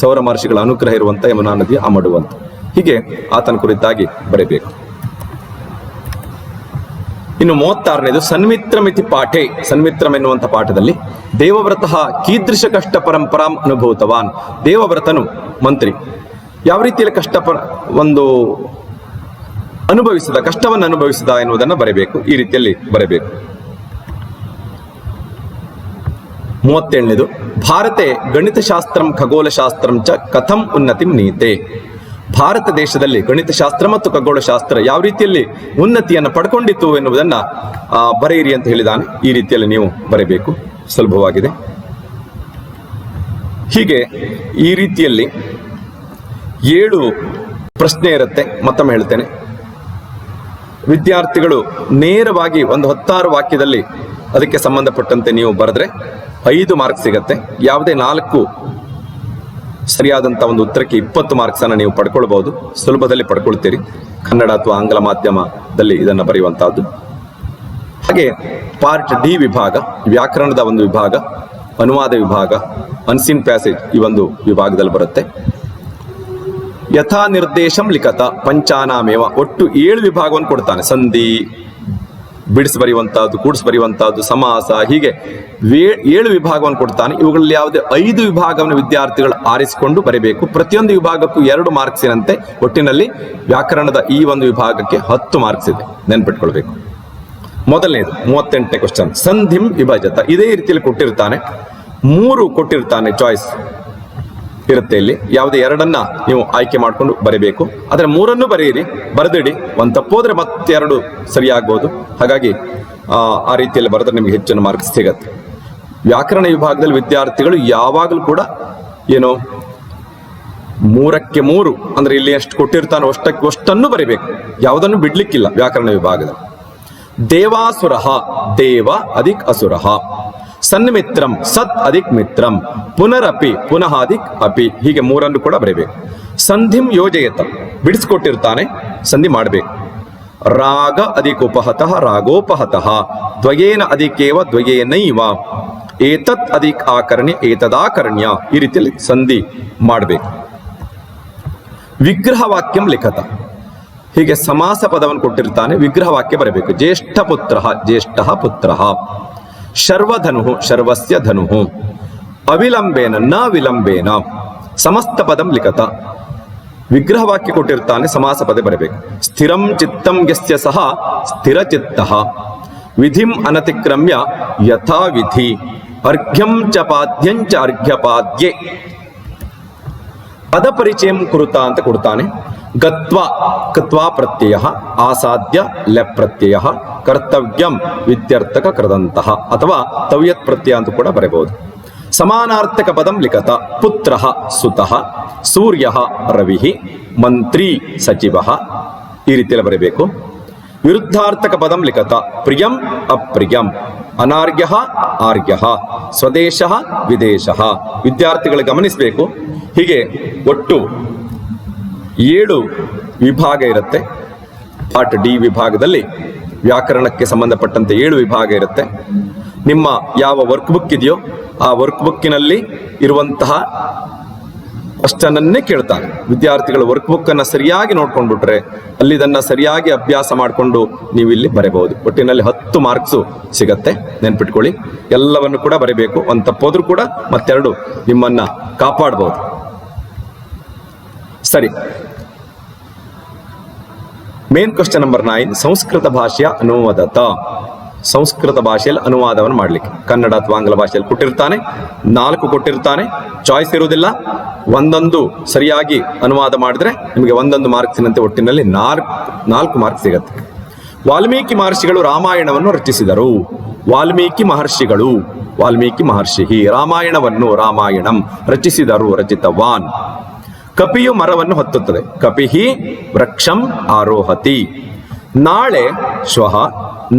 ಸೌರ ಮಹರ್ಷಿಗಳ ಅನುಗ್ರಹ ಇರುವಂತಹ ಯಮುನಾ ನದಿಯ ಆ ಮಡುವು ಅಂತ. ಹೀಗೆ ಆತನ ಕುರಿತಾಗಿ ಬರೀಬೇಕು. ಇನ್ನು 36ನೇದು ಸನ್ಮಿತ್ರಮಿತಿ ಪಾಠೆ. ಸನ್ಮಿತ್ರಂ ಎನ್ನುವಂಥ ಪಾಠದಲ್ಲಿ ದೇವವ್ರತಃ ಕೀದೃಶ ಕಷ್ಟ ಪರಂಪರಾಂ ಅನುಭೂತವಾನ್. ದೇವವ್ರತನು ಮಂತ್ರಿ ಯಾವ ರೀತಿಯಲ್ಲಿ ಕಷ್ಟವನ್ನು ಅನುಭವಿಸಿದ ಎನ್ನುವುದನ್ನು ಬರೀಬೇಕು. ಈ ರೀತಿಯಲ್ಲಿ ಬರೀಬೇಕು. 37ನೇದು ಭಾರತೆ ಗಣಿತಶಾಸ್ತ್ರಂ ಖಗೋಳಶಾಸ್ತ್ರಂ ಚ ಕಥಂ ಉನ್ನತಿಂ ನೀತೆ. ಭಾರತ ದೇಶದಲ್ಲಿ ಗಣಿತಶಾಸ್ತ್ರ ಮತ್ತು ಖಗೋಳಶಾಸ್ತ್ರ ಯಾವ ರೀತಿಯಲ್ಲಿ ಉನ್ನತಿಯನ್ನು ಪಡ್ಕೊಂಡಿತ್ತು ಎನ್ನುವುದನ್ನ ಬರೆಯಿರಿ ಅಂತ ಹೇಳಿದಾನೆ. ಈ ರೀತಿಯಲ್ಲಿ ನೀವು ಬರೀಬೇಕು. ಸುಲಭವಾಗಿದೆ. ಹೀಗೆ ಈ ರೀತಿಯಲ್ಲಿ 7 ಪ್ರಶ್ನೆ ಇರುತ್ತೆ. ಮತ್ತೊಮ್ಮೆ ಹೇಳ್ತೇನೆ, ವಿದ್ಯಾರ್ಥಿಗಳು ನೇರವಾಗಿ ಒಂದು 16 ವಾಕ್ಯದಲ್ಲಿ ಅದಕ್ಕೆ ಸಂಬಂಧಪಟ್ಟಂತೆ ನೀವು ಬರೆದ್ರೆ 5 ಮಾರ್ಕ್ಸ್ ಸಿಗತ್ತೆ. ಯಾವುದೇ 4 ಸರಿಯಾದಂಥ ಒಂದು ಉತ್ತರಕ್ಕೆ 20 ಮಾರ್ಕ್ಸ್ ಅನ್ನು ನೀವು ಪಡ್ಕೊಳ್ಬಹುದು. ಸುಲಭದಲ್ಲಿ ಪಡ್ಕೊಳ್ತೀರಿ. ಕನ್ನಡ ಅಥವಾ ಆಂಗ್ಲ ಮಾಧ್ಯಮದಲ್ಲಿ ಇದನ್ನು ಬರೆಯುವಂತಹದ್ದು. ಹಾಗೆ ಪಾರ್ಟ್ ಡಿ ವಿಭಾಗ, ವ್ಯಾಕರಣದ ಒಂದು ವಿಭಾಗ, ಅನುವಾದ ವಿಭಾಗ, ಅನ್ಸೀನ್ ಪ್ಯಾಸೇಜ್ ಈ ಒಂದು ವಿಭಾಗದಲ್ಲಿ ಬರುತ್ತೆ. ಯಥಾ ನಿರ್ದೇಶಂ ಲಿಖತ ಪಂಚಾನಾಮೇವ. ಒಟ್ಟು 7 ವಿಭಾಗವನ್ನು ಕೊಡ್ತಾನೆ. ಸಂಧಿ, ಬಿಡಿಸಿ ಬರೆಯುವಂತಹದ್ದು, ಕೂಡಿಸಿ ಬರೆಯುವಂತಹದ್ದು, ಸಮಾಸ, ಹೀಗೆ 7 ವಿಭಾಗವನ್ನು ಕೊಡ್ತಾನೆ. ಇವುಗಳಲ್ಲಿ ಯಾವುದೇ 5 ವಿಭಾಗವನ್ನು ವಿದ್ಯಾರ್ಥಿಗಳು ಆರಿಸಿಕೊಂಡು ಬರೀಬೇಕು. ಪ್ರತಿಯೊಂದು ವಿಭಾಗಕ್ಕೂ 2 ಮಾರ್ಕ್ಸಿನಂತೆ ಒಟ್ಟಿನಲ್ಲಿ ವ್ಯಾಕರಣದ ಈ ಒಂದು ವಿಭಾಗಕ್ಕೆ 10 ಮಾರ್ಕ್ಸ್ ಇದೆ. ನೆನ್ಪಿಟ್ಕೊಳ್ಬೇಕು. ಮೊದಲನೇದು 38ನೇ ಕ್ವಶನ್, ಸಂಧಿಂ ವಿಭಜತ. ಇದೇ ರೀತಿಯಲ್ಲಿ ಕೊಟ್ಟಿರ್ತಾನೆ. 3 ಕೊಟ್ಟಿರ್ತಾನೆ, ಚಾಯ್ಸ್ ಇರುತ್ತೆ. ಇಲ್ಲಿ ಯಾವುದೇ 2 ನೀವು ಆಯ್ಕೆ ಮಾಡಿಕೊಂಡು ಬರೀಬೇಕು. ಆದರೆ 3 ಬರೆಯಿರಿ, ಬರೆದಿಡಿ. ಒಂದು ತಪ್ಪೋದ್ರೆ ಮತ್ತೆ 2 ಸರಿಯಾಗಬಹುದು. ಹಾಗಾಗಿ ಆ ರೀತಿಯಲ್ಲಿ ಬರೆದ್ರೆ ನಿಮಗೆ ಹೆಚ್ಚಿನ ಮಾರ್ಕ್ಸ್ ಸಿಗತ್ತೆ. ವ್ಯಾಕರಣ ವಿಭಾಗದಲ್ಲಿ ವಿದ್ಯಾರ್ಥಿಗಳು ಯಾವಾಗಲೂ ಕೂಡ 3ಕ್ಕೆ 3 ಅಂದ್ರೆ ಇಲ್ಲಿ ಎಷ್ಟು ಕೊಟ್ಟಿರ್ತಾನೋ ಅಷ್ಟನ್ನು ಬರೀಬೇಕು. ಯಾವುದನ್ನು ಬಿಡ್ಲಿಕ್ಕಿಲ್ಲ ವ್ಯಾಕರಣ ವಿಭಾಗದಲ್ಲಿ. ದೇವಾಸುರ, ದೇವ ಅಧಿಕ್ ಅಸುರ. ಸನ್ಮಿತ್ರಂ, ಸತ್ ಅಧಿಕ್ ಮಿತ್ರಂ. ಪುನರಪಿ, ಪುನಃ ಅಧಿಕ್ ಅಪಿ. ಹೀಗೆ 3 ಕೂಡ ಬರೀಬೇಕು. ಸಂಧಿಂ ಯೋಜಯತ, ಬಿಡಿಸ್ಕೊಟ್ಟಿರ್ತಾನೆ, ಸಂಧಿ ಮಾಡಬೇಕು. ರಾಗ ಅಧಿಕ್ ಉಪಹತಃ, ರಾಗೋಪಹತಃ. ದ್ವಯೇನ ಅಧಿಕೇವ, ದ್ವಯೇನೈವ. ಏತತ್ ಅಧಿಕ್ ಆಕರ್ಣ್ಯ, ಏತದಾಕರ್ಣ್ಯ. ಈ ರೀತಿಯಲ್ಲಿ ಸಂಧಿ ಮಾಡಬೇಕು. ವಿಗ್ರಹ ವಾಕ್ಯಂ ಲಿಖತ. ಹೀಗೆ ಸಮಾಸ ಪದವನ್ನು ಕೊಟ್ಟಿರ್ತಾನೆ, ವಿಗ್ರಹ ವಾಕ್ಯ ಬರಬೇಕು. ಜ್ಯೇಷ್ಠ ಪುತ್ರ, ಜ್ಯೇಷ್ಠ ಪುತ್ರ. ಶರ್ವಧನು, ಶರ್ವಸ್ಯ ಧನು. ಅವಿಲಂಬೇನ, ನ ವಿಲಂಬೇನ. ಸಮಸ್ತ ಪದಂ ಲಿಖತ. ವಿಗ್ರಹ ವಾಕ್ಯ ಕೊಟ್ಟಿರ್ತಾನೆ, ಸಮಾಸ ಪದ ಬರಬೇಕು. ಸ್ಥಿರಂ ಚಿತ್ತಂ ಯಸ್ಯ ಸಹ ಸ್ಥಿರ ಚಿತ್ತ. ವಿಧಿಂ ಅನತಿಕ್ರಮ್ಯ ಯಥಾ ವಿಧಿ. ಅರ್ಘ್ಯಂ ಚ ಪಾದ್ಯಂ ಚ ಅರ್ಘ್ಯಪಾದ್ಯೆ. ಪದ ಪರಿಚಯಂ ಕುರುತ ಅಂತ ಕೊಡ್ತಾನೆ. ಗತ್ವ, ಕತ್ವಾ ಪ್ರತ್ಯಯ. ಆಸಾದ್ಯ, ಲೆಪ್ ಪ್ರತ್ಯಯ. ಕರ್ತವ್ಯಂ ವಿದ್ಯರ್ಥಕ ಕೃದಂತಹ ಅಥವಾ ತವ್ಯತ್ ಪ್ರತ್ಯಯ ಅಂತ ಕೂಡ ಬರೆಯಬಹುದು. ಸಮಾನಾರ್ಥಕ ಪದಂ ಲಿಖತ. ಪುತ್ರ ಸುತಃ, ಸೂರ್ಯ ರವಿ, ಮಂತ್ರಿ ಸಚಿವ. ಈ ರೀತಿಯಲ್ಲಿ ಬರೆಯಬೇಕು. ವಿರುದ್ಧಾರ್ಥಕ ಪದಂ ಲಿಖತ. ಪ್ರಿಯಂ ಅಪ್ರಿಯಂ, ಅನಾರ್ಯ ಆರ್ಯ, ಸ್ವದೇಶ ವಿದೇಶ. ವಿದ್ಯಾರ್ಥಿಗಳು ಗಮನಿಸಬೇಕು. ಹೀಗೆ ಒಟ್ಟು 7 ವಿಭಾಗ ಇರುತ್ತೆ. ಪಾರ್ಟ್ ಡಿ ವಿಭಾಗದಲ್ಲಿ ವ್ಯಾಕರಣಕ್ಕೆ ಸಂಬಂಧಪಟ್ಟಂತೆ 7 ವಿಭಾಗ ಇರುತ್ತೆ. ನಿಮ್ಮ ಯಾವ ವರ್ಕ್ ಬುಕ್ ಇದೆಯೋ ಆ ವರ್ಕ್ ಬುಕ್ಕಿನಲ್ಲಿ ಇರುವಂತಹ ಅಷ್ಟನ್ನೇ ಕೇಳ್ತಾನೆ. ವಿದ್ಯಾರ್ಥಿಗಳು ವರ್ಕ್ ಬುಕ್ ಅನ್ನ ಸರಿಯಾಗಿ ನೋಡ್ಕೊಂಡ್ಬಿಟ್ರೆ ಅಲ್ಲಿ ಇದನ್ನ ಸರಿಯಾಗಿ ಅಭ್ಯಾಸ ಮಾಡಿಕೊಂಡು ನೀವು ಇಲ್ಲಿ ಬರೆಯಬಹುದು. ಒಟ್ಟಿನಲ್ಲಿ 10 ಮಾರ್ಕ್ಸ್ ಸಿಗತ್ತೆ, ನೆನ್ಪಿಟ್ಕೊಳ್ಳಿ. ಎಲ್ಲವನ್ನು ಕೂಡ ಬರೀಬೇಕು. ಒಂದು ತಪ್ಪೋದ್ರೂ ಕೂಡ ಮತ್ತೆರಡು ನಿಮ್ಮನ್ನ ಕಾಪಾಡಬಹುದು. ಸರಿ, ಮೇನ್ ಕ್ವಶನ್ ನಂಬರ್ 9, ಸಂಸ್ಕೃತ ಭಾಷೆಯ ಅನುವಾದತ. ಸಂಸ್ಕೃತ ಭಾಷೆಯಲ್ಲಿ ಅನುವಾದವನ್ನು ಮಾಡ್ಲಿಕ್ಕೆ ಕನ್ನಡ ಅಥವಾ ಆಂಗ್ಲ ಭಾಷೆಯಲ್ಲಿ ಕೊಟ್ಟಿರ್ತಾನೆ, 4 ಕೊಟ್ಟಿರ್ತಾನೆ, ಚಾಯ್ಸ್ ಇರುವುದಿಲ್ಲ. ಒಂದೊಂದು ಸರಿಯಾಗಿ ಅನುವಾದ ಮಾಡಿದ್ರೆ ನಿಮಗೆ 1 ಮಾರ್ಕ್ಸಿನಂತೆ ಒಟ್ಟಿನಲ್ಲಿ 4 ಮಾರ್ಕ್ಸ್ ಸಿಗತ್ತೆ. ವಾಲ್ಮೀಕಿ ಮಹರ್ಷಿಗಳು ರಾಮಾಯಣವನ್ನು ರಚಿಸಿದರು. ವಾಲ್ಮೀಕಿ ಮಹರ್ಷಿ ರಾಮಾಯಣಂ ರಚಿಸಿದರು, ರಚಿತವಾನ್. ಕಪಿಯು ಮರವನ್ನು ಹತ್ತುತ್ತದೆ. ಕಪಿಹಿ ವೃಕ್ಷಂ ಆರೋಹತಿ. ನಾಳೆ ಶ್ವಃ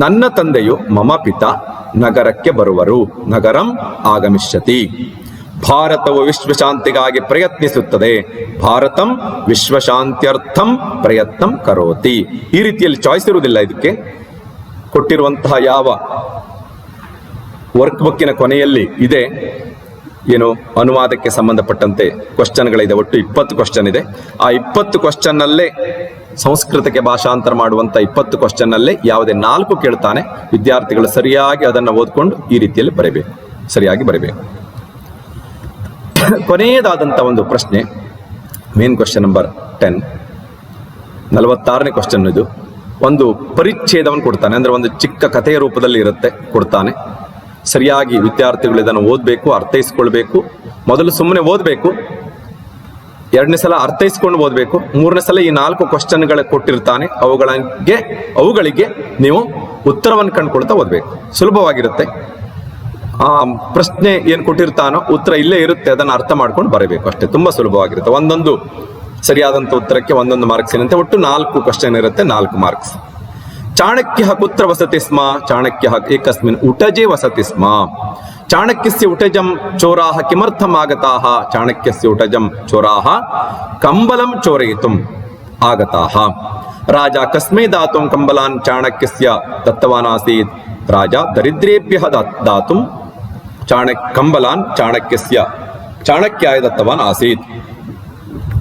ನನ್ನ ತಂದೆಯು ಮಮ ಪಿತ ನಗರಕ್ಕೆ ಬರುವರು. ನಗರಂ ಆಗಮಿಷ್ಯತಿ. ಭಾರತವು ವಿಶ್ವಶಾಂತಿಗಾಗಿ ಪ್ರಯತ್ನಿಸುತ್ತದೆ. ಭಾರತಂ ವಿಶ್ವಶಾಂತ್ಯರ್ಥಂ ಪ್ರಯತ್ನಂ ಕರೋತಿ. ಈ ರೀತಿಯಲ್ಲಿ ಚಾಯ್ಸ್ ಇರುವುದಿಲ್ಲ. ಇದಕ್ಕೆ ಕೊಟ್ಟಿರುವಂತಹ ಯಾವ ವರ್ಕ್ ಬುಕ್ಕಿನ ಕೊನೆಯಲ್ಲಿ ಇದೆ ಏನು ಅನುವಾದಕ್ಕೆ ಸಂಬಂಧಪಟ್ಟಂತೆ ಕ್ವಶನ್ಗಳಿದೆ. ಒಟ್ಟು 20 ಕ್ವಶನ್ ಇದೆ. ಆ 20 ಕ್ವಶನ್ ಅಲ್ಲೇ ಸಂಸ್ಕೃತಕ್ಕೆ ಭಾಷಾಂತರ ಮಾಡುವಂತ 20 ಕ್ವಶನ್ ಅಲ್ಲೇ ಯಾವುದೇ 4 ಕೇಳ್ತಾನೆ. ವಿದ್ಯಾರ್ಥಿಗಳು ಸರಿಯಾಗಿ ಅದನ್ನು ಓದ್ಕೊಂಡು ಈ ರೀತಿಯಲ್ಲಿ ಬರೀಬೇಕು, ಸರಿಯಾಗಿ ಬರೀಬೇಕು. ಕೊನೆಯದಾದಂತ ಒಂದು ಪ್ರಶ್ನೆ, ಮೇನ್ ಕ್ವಶನ್ ನಂಬರ್ 10, 46ನೇ ಕ್ವಶನ್. ಇದು ಒಂದು ಪರಿಚ್ಛೇದವನ್ನು ಕೊಡ್ತಾನೆ, ಅಂದ್ರೆ ಒಂದು ಚಿಕ್ಕ ಕಥೆಯ ರೂಪದಲ್ಲಿ ಇರುತ್ತೆ, ಕೊಡ್ತಾನೆ. ಸರಿಯಾಗಿ ವಿದ್ಯಾರ್ಥಿಗಳು ಇದನ್ನು ಓದಬೇಕು, ಅರ್ಥೈಸ್ಕೊಳ್ಬೇಕು. ಮೊದಲು ಸುಮ್ಮನೆ ಓದಬೇಕು, 2ನೇ ಸಲ ಅರ್ಥೈಸ್ಕೊಂಡು ಓದಬೇಕು, 3ನೇ ಸಲ ಈ 4 ಕ್ವಶನ್ಗಳ ಕೊಟ್ಟಿರ್ತಾನೆ, ಅವುಗಳಿಗೆ ನೀವು ಉತ್ತರವನ್ನು ಕಂಡುಕೊಳ್ತಾ ಓದಬೇಕು. ಸುಲಭವಾಗಿರುತ್ತೆ. ಆ ಪ್ರಶ್ನೆ ಏನ್ ಕೊಟ್ಟಿರ್ತಾನೋ ಉತ್ತರ ಇಲ್ಲೇ ಇರುತ್ತೆ, ಅದನ್ನು ಅರ್ಥ ಮಾಡ್ಕೊಂಡು ಬರಬೇಕು ಅಷ್ಟೇ. ತುಂಬಾ ಸುಲಭವಾಗಿರುತ್ತೆ. ಒಂದೊಂದು ಸರಿಯಾದಂತ ಉತ್ತರಕ್ಕೆ 1 ಮಾರ್ಕ್ಸಿನಂತೆ ಒಟ್ಟು 4 ಕ್ವಶನ್ ಇರುತ್ತೆ, 4 ಮಾರ್ಕ್ಸ್. ಚಾಣಕ್ಯ ಕುತ್ರ ವಸತಿ ಸ್ಮ. ಚಾಣಕ್ಯ ಏಕಸ್ಮಿನ್ ಉಟಜೆ ವಸತಿ ಸ್ಮ. ಚಾಣಕ್ಯಸ್ಯ ಉಟಜಂ ಚೋರಾಹ ಕಿಮರ್ಥಂ ಆಗತಾಹ. ಚಾಣಕ್ಯಸ್ಯ ಉಟಜಂ ಚೋರಾಹ ಕಂಬಲಂ ಚೋರಯಿತುಂ ಆಗತಾಹ. ರಾಜ ಕಸ್ಮೈ ದಾತುಂ ಕಂಬಲಾನ್ ಚಾಣಕ್ಯಸ್ಯ ದತ್ತವಾನ್ ಆಸೀತ್. ರಾಜ ದರಿದ್ರೇಭ್ಯಃ ದಾತುಂ ಕಂಬಲಾನ್ ಚಾಣಕ್ಯಾಯ ದತ್ತವಾನ್ ಆಸೀತ್.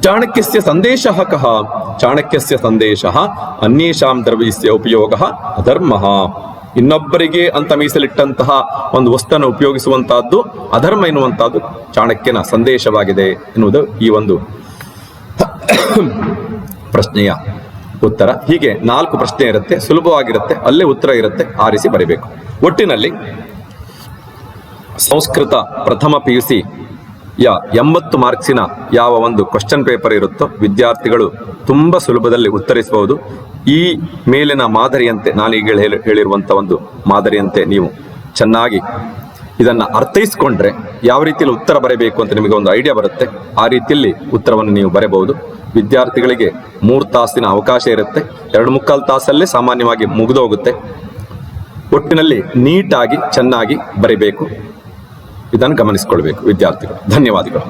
ಚಾಣಕ್ಯಸ್ಯ ಸಂದೇಶಃ ಕಃ. ಚಾಣಕ್ಯಸ್ಯ ಸಂದೇಶಃ ಅನ್ಯೇಷಾಂ ದ್ರವ್ಯಸ್ಯ ಉಪಯೋಗಃ ಅಧರ್ಮಃ. ಇನ್ನೊಬ್ಬರಿಗೆ ಅಂತ ಮೀಸಲಿಟ್ಟಂತಹ ಒಂದು ವಸ್ತುವನ್ನು ಉಪಯೋಗಿಸುವಂತಹದ್ದು ಅಧರ್ಮ ಎನ್ನುವಂತಹದ್ದು ಚಾಣಕ್ಯನ ಸಂದೇಶವಾಗಿದೆ ಎನ್ನುವುದು ಈ ಒಂದು ಪ್ರಶ್ನೆಯ ಉತ್ತರ. ಹೀಗೆ 4 ಪ್ರಶ್ನೆ ಇರುತ್ತೆ, ಸುಲಭವಾಗಿರುತ್ತೆ, ಅಲ್ಲೇ ಉತ್ತರ ಇರುತ್ತೆ, ಆರಿಸಿ ಬರೀಬೇಕು. ಒಟ್ಟಿನಲ್ಲಿ ಸಂಸ್ಕೃತ ಪ್ರಥಮ PUC 80 ಮಾರ್ಕ್ಸಿನ ಯಾವ ಒಂದು ಕ್ವಶನ್ ಪೇಪರ್ ಇರುತ್ತೋ ವಿದ್ಯಾರ್ಥಿಗಳು ತುಂಬಾ ಸುಲಭದಲ್ಲಿ ಉತ್ತರಿಸಬಹುದು. ಈ ಮೇಲಿನ ಮಾದರಿಯಂತೆ, ನಾನೀಗ ಹೇಳಿರುವಂತ ಒಂದು ಮಾದರಿಯಂತೆ ನೀವು ಚೆನ್ನಾಗಿ ಇದನ್ನ ಅರ್ಥೈಸ್ಕೊಂಡ್ರೆ ಯಾವ ರೀತಿಯಲ್ಲಿ ಉತ್ತರ ಬರಬೇಕು ಅಂತ ನಿಮಗೆ ಒಂದು ಐಡಿಯಾ ಬರುತ್ತೆ. ಆ ರೀತಿಯಲ್ಲಿ ಉತ್ತರವನ್ನು ನೀವು ಬರೆಯಬಹುದು. ವಿದ್ಯಾರ್ಥಿಗಳಿಗೆ 3 ತಾಸಿನ ಅವಕಾಶ ಇರುತ್ತೆ. 2-3/4 ತಾಸಲ್ಲೇ ಸಾಮಾನ್ಯವಾಗಿ ಮುಗಿದೋಗುತ್ತೆ. ಒಟ್ಟಿನಲ್ಲಿ ನೀಟಾಗಿ ಚೆನ್ನಾಗಿ ಬರೀಬೇಕು. ಇದನ್ನು ಗಮನಿಸಿಕೊಳ್ಬೇಕು ವಿದ್ಯಾರ್ಥಿಗಳು. ಧನ್ಯವಾದಗಳು.